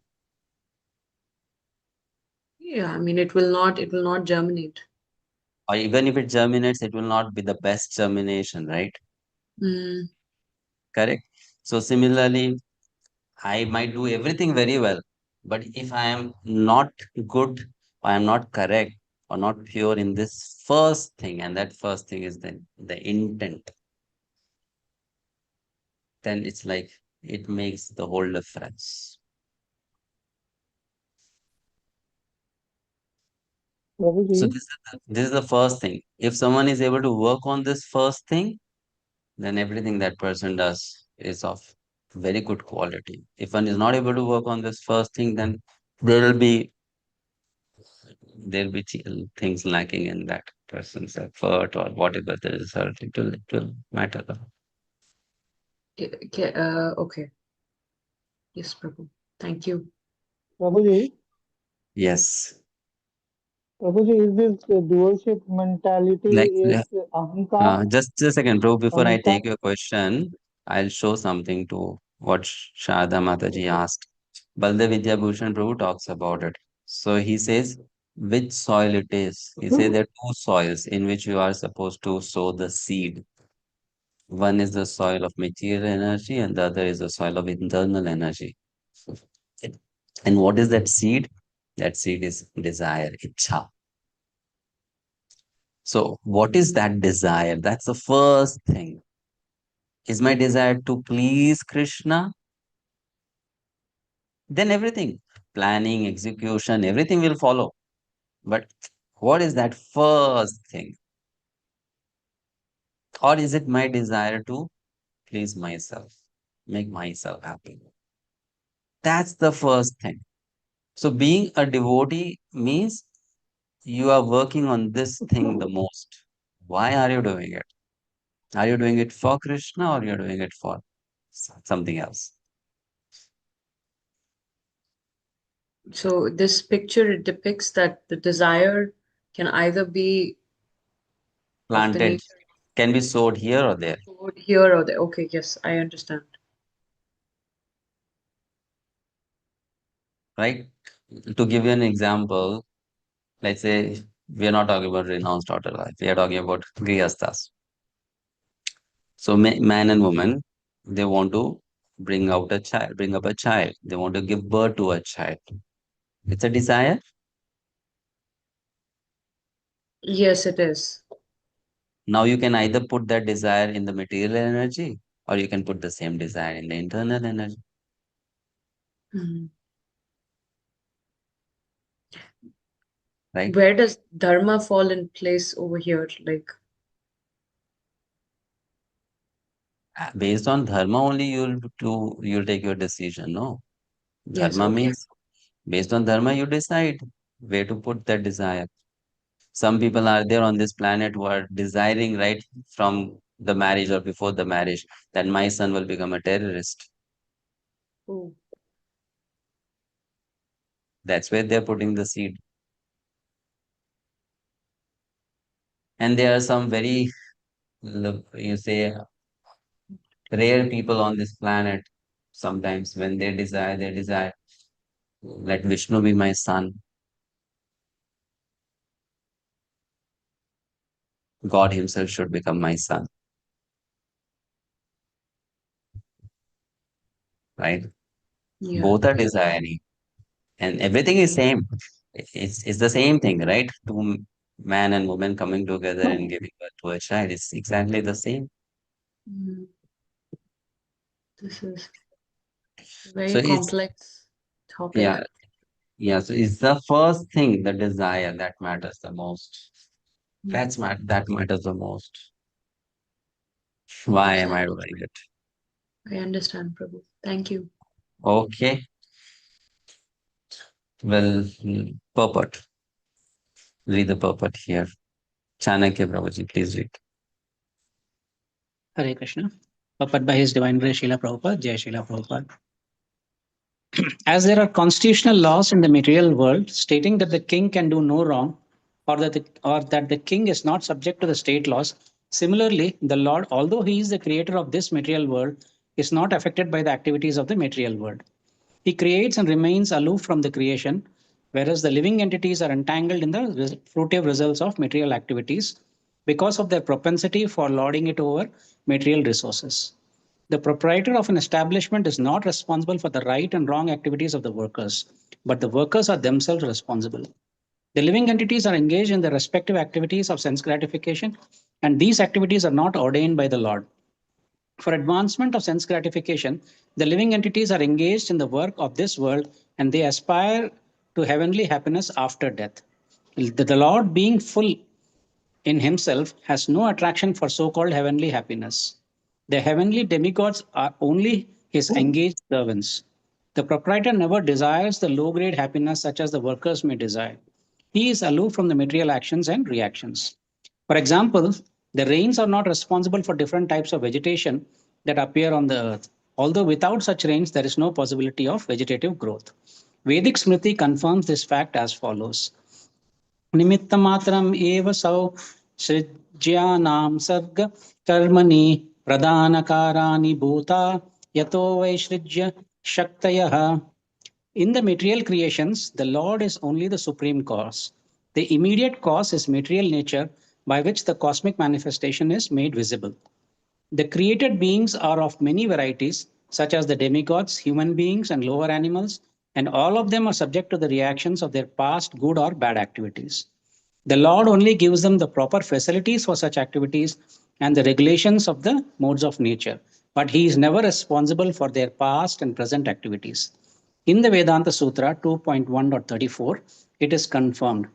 Yeah, I mean it will not germinate. Or even if it germinates, it will not be the best germination, right? Mm, Correct. So similarly, I might do everything very well, but if I am not good, or I am not correct, or not pure in this first thing, and that first thing is the intent, then it's like it makes the whole difference. So Prabhuji, this is the first thing. If someone is able to work on this first thing, then everything that person does is of very good quality. If one is not able to work on this first thing, then there will be things lacking in that person's effort or whatever the result. It will matter. Okay. Yes, Prabhu. Thank you. Prabhuji, Yes. Prabhuji, is this dualship mentality Like, is ahankar? just a second, bro. Before I Ahankar? take your question, I'll show something to what Sharda Mataji Okay. asked. Baldev Vidya Bhushan Prabhu talks about it. So he says, which soil it is. He says there are two soils in which you are supposed to sow the seed. One is the soil of material energy, and the other is the soil of internal energy. And what is that seed? That seed is desire, ichha. So, what is that desire? That's the first thing. Is my desire to please Krishna? Then everything, planning, execution, everything will follow. But what is that first thing? Or is it my desire to please myself, make myself happy? That's the first thing. So, being a devotee means you are working on this thing the most. Why are you doing it? Are you doing it for Krishna or you're doing it for something else? So this picture, it depicts that the desire can either be of the Planted nature can be sowed here or there, of here or there. Okay, yes, I understand. right? To give you an example, let's say we are not talking about renounced outer life, we are talking about grihasthas. So man and woman, they want to bring out a child, bring up a child. They want to give birth to a child. It's a desire. Yes, it is. Now you can either put that desire in the material energy or you can put the same desire in the internal energy, Mhm. right? Where does dharma fall in place over here? Like, Based on dharma only you'll take your decision. No, yes, dharma okay. means based on dharma you decide where to put that desire. Some people are there on this planet who are desiring right from the marriage or before the marriage that my son will become a terrorist. Oh, That's where they're putting the seed. And there are some very, you say, rare people on this planet. Sometimes when they desire, let Vishnu be my son. God himself should become my son, right? yeah. Both are desiring. And everything is same. It's the same thing, right? Two man and woman coming together and giving birth to a child. It's exactly the same. Mm, this is a So very it's complex topic. yeah, yeah. So it's the first thing, the desire that matters the most. Mm, That matters the most. Why am I exactly. doing it? I understand, Prabhu. Thank you. Okay. Well, purport. Read the purport here. Chanakya Prabhuji, please read. Hare Krishna. Purport by His Divine Grace Srila Prabhupada, Jai Srila Prabhupada. As there are constitutional laws in the material world stating that the king can do no wrong, or that the king is not subject to the state laws, similarly, the Lord, although he is the creator of this material world, is not affected by the activities of the material world. He creates and remains aloof from the creation, whereas the living entities are entangled in the fruitive results of material activities because of their propensity for lording it over material resources. The proprietor of an establishment is not responsible for the right and wrong activities of the workers, but the workers are themselves responsible. The living entities are engaged in their respective activities of sense gratification, and these activities are not ordained by the Lord. For advancement of sense gratification, the living entities are engaged in the work of this world and they aspire to heavenly happiness after death. The Lord, being full in himself, has no attraction for so-called heavenly happiness. The heavenly demigods are only his engaged servants. The proprietor never desires the low-grade happiness such as the workers may desire. He is aloof from the material actions and reactions. For example, the rains are not responsible for different types of vegetation that appear on the earth. Although without such rains, there is no possibility of vegetative growth. Vedic Smriti confirms this fact as follows. निमित्तमात्रम् एव सौ सृज्यानां सर्ग कर्मणि प्रधानकाराणि भूता यतो वैसृज्य शक्तयः. In the material creations, the Lord is only the supreme cause. The immediate cause is material nature by which the cosmic manifestation is made visible. The created beings are of many varieties, such as the demigods, human beings, and lower animals, and all of them are subject to the reactions of their past good or bad activities. The Lord only gives them the proper facilities for such activities and the regulations of the modes of nature, but He is never responsible for their past and present activities. In the Vedanta Sutra 2.1.34, it is confirmed.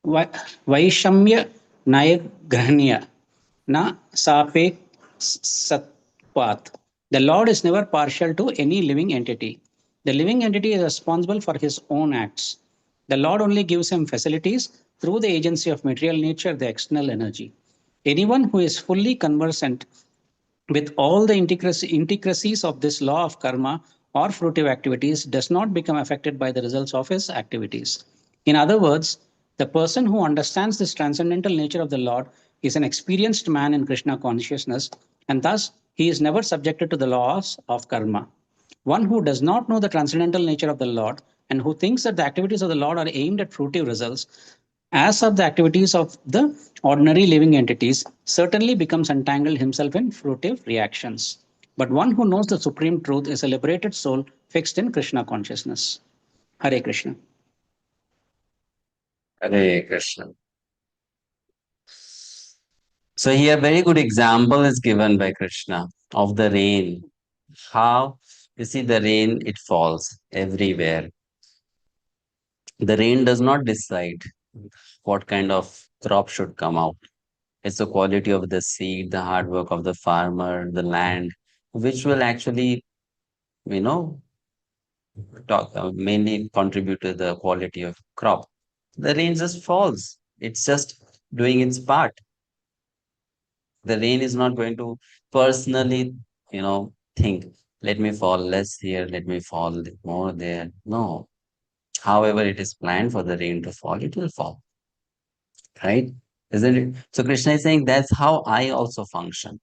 Vaishamya Nayagrahanya Na Sape Satpat. The Lord is never partial to any living entity. The living entity is responsible for his own acts. The Lord only gives him facilities through the agency of material nature, the external energy. Anyone who is fully conversant with all the intricacies of this law of karma or fruitive activities does not become affected by the results of his activities. In other words, the person who understands this transcendental nature of the Lord is an experienced man in Krishna consciousness, and thus he is never subjected to the laws of karma. One who does not know the transcendental nature of the Lord and who thinks that the activities of the Lord are aimed at fruitive results, as are the activities of the ordinary living entities, certainly becomes entangled himself in fruitive reactions. But one who knows the supreme truth is a liberated soul fixed in Krishna consciousness. Hare Krishna. Hare Krishna. So here, very good example is given by Krishna of the rain. How you see the rain, it falls everywhere. The rain does not decide what kind of crop should come out. It's the quality of the seed, the hard work of the farmer, the land, which will actually, you know, mainly contribute to the quality of crop. The rain just falls. It's just doing its part. The rain is not going to personally, think, let me fall less here, let me fall more there. No. However, it is planned for the rain to fall, it will fall. Right? Isn't it? So Krishna is saying that's how I also function.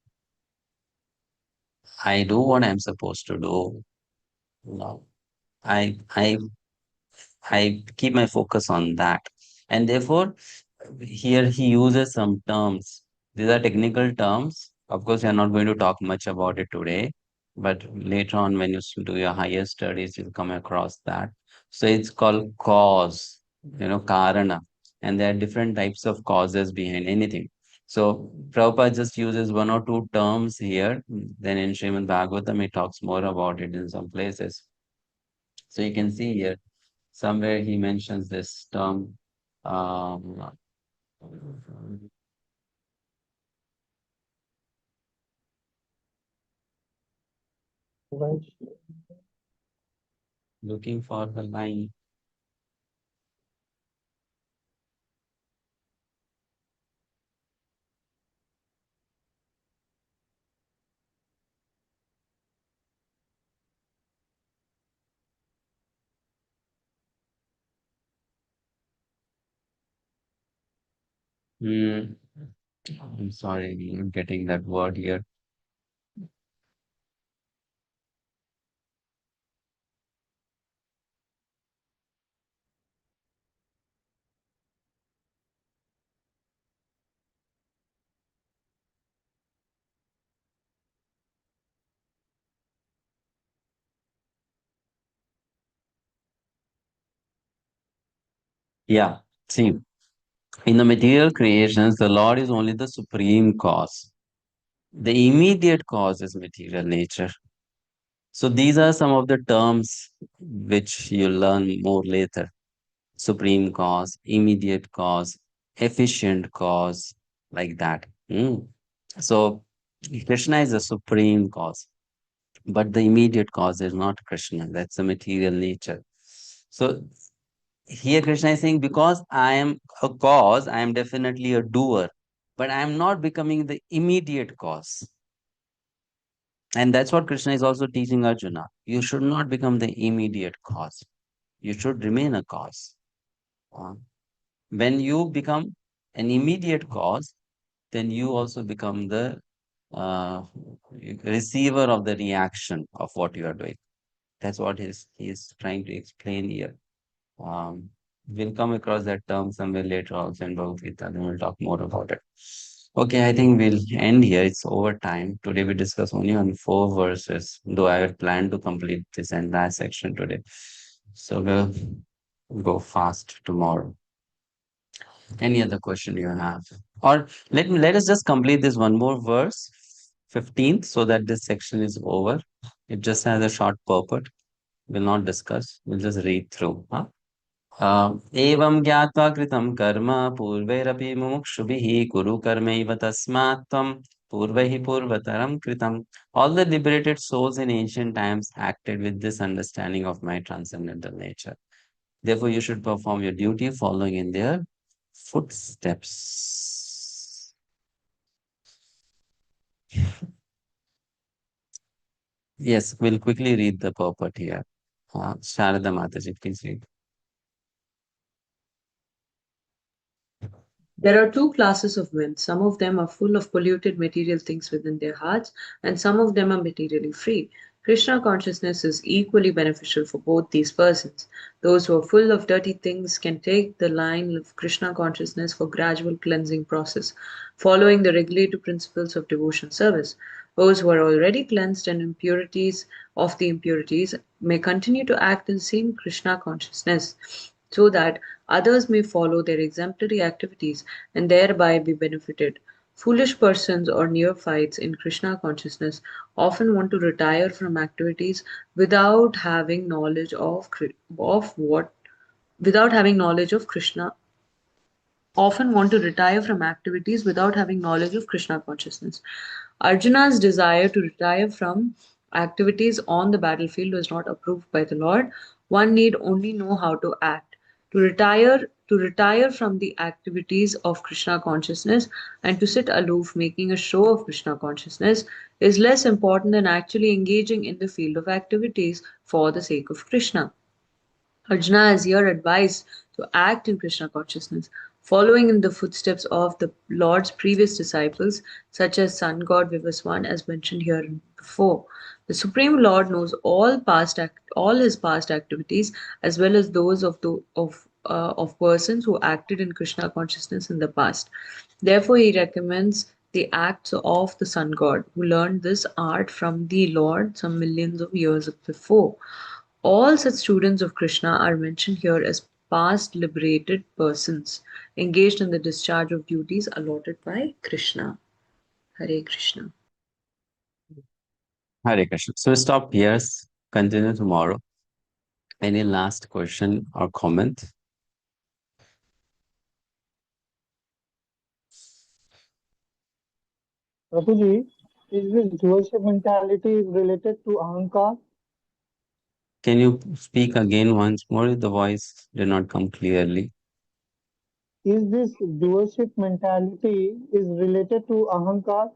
I do what I'm supposed to do. No. I I I keep my focus on that. And therefore, here he uses some terms. These are technical terms. Of course, we are not going to talk much about it today, but later on, when you do your higher studies, you'll come across that. So it's called cause, karana. And there are different types of causes behind anything. So Prabhupada just uses one or two terms here. Then in Srimad Bhagavatam, he talks more about it in some places. So you can see here, somewhere he mentions this term. Um, looking for the line. I'm sorry, I'm getting that word here. Yeah, see, in the material creations, the Lord is only the supreme cause. The immediate cause is material nature. So these are some of the terms which you learn more later. supreme cause, immediate cause, efficient cause, like that. So Krishna is the supreme cause, but the immediate cause is not Krishna. That's the material nature. So here Krishna is saying, because I am a cause, I am definitely a doer, but I am not becoming the immediate cause. And that's what Krishna is also teaching Arjuna. You should not become the immediate cause. You should remain a cause. When you become an immediate cause, then you also become the receiver of the reaction of what you are doing. That's what he's trying to explain here. We'll come across that term somewhere later also in Bhagavad-Gita, then we'll talk more about it. Okay, I think we'll end here. It's over time. Today we discuss only on 4 verses, though I had planned to complete this entire section today. So we'll go fast tomorrow. Any other question you have? Or let us just complete this one more verse, 15th, so that this section is over. It just has a short purport. We'll not discuss. We'll just read through. एवं ज्ञात्वा कृतं कर्म पूर्वैरपि मुमुक्षुभिः कुरु कर्मैव तस्मात् त्वं पूर्वैः पूर्वतरं कृतम्. All the liberated souls in ancient times acted with this understanding of my transcendental nature. Therefore, you should perform your duty following in their footsteps. Yes, we'll quickly read the purport here. Sharada Mataji, please read. There are 2 classes of men. Some of them are full of polluted material things within their hearts, and some of them are materially free. Krishna consciousness is equally beneficial for both these persons. Those who are full of dirty things can take the line of Krishna consciousness for gradual cleansing process, following the regulative principles of devotion service. Those who are already cleansed and impurities of the impurities may continue to act in the same Krishna consciousness, so that others may follow their exemplary activities and thereby be benefited. Foolish persons or neophytes in Krishna consciousness often want to retire from activities without having knowledge of Krishna, often want to retire from activities without having knowledge of Krishna consciousness. Arjuna's desire to retire from activities on the battlefield was not approved by the Lord. One need only know how to act. To retire from the activities of Krishna consciousness and to sit aloof making a show of Krishna consciousness is less important than actually engaging in the field of activities for the sake of Krishna. Arjuna is here advised to act in Krishna consciousness, following in the footsteps of the Lord's previous disciples, such as Sun God Vivaswan, as mentioned here before. The Supreme Lord knows all his past activities, as well as those of persons who acted in Krishna consciousness in the past. Therefore, he recommends the acts of the Sun God, who learned this art from the Lord some millions of years before. All such students of Krishna are mentioned here as past liberated persons engaged in the discharge of duties allotted by Krishna. Hare Krishna. Hare Krishna. So we stop here. Continue tomorrow. Any last question or comment? Prabhuji, is this dualship mentality related to ahankar? Can you speak again once more? The voice did not come clearly. Is this dualship mentality is related to ahankar?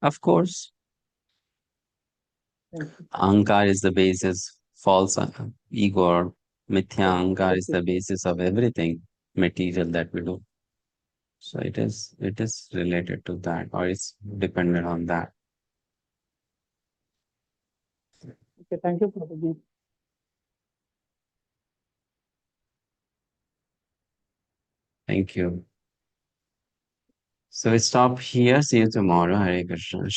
Of course. Ahankar is the basis, false ego or mithya ahankar is the basis of everything material that we do. So it is related to that, or it's dependent on that. Okay, thank you, Prabhuji. Thank you. So we stop here. See you tomorrow. Hare Krishna.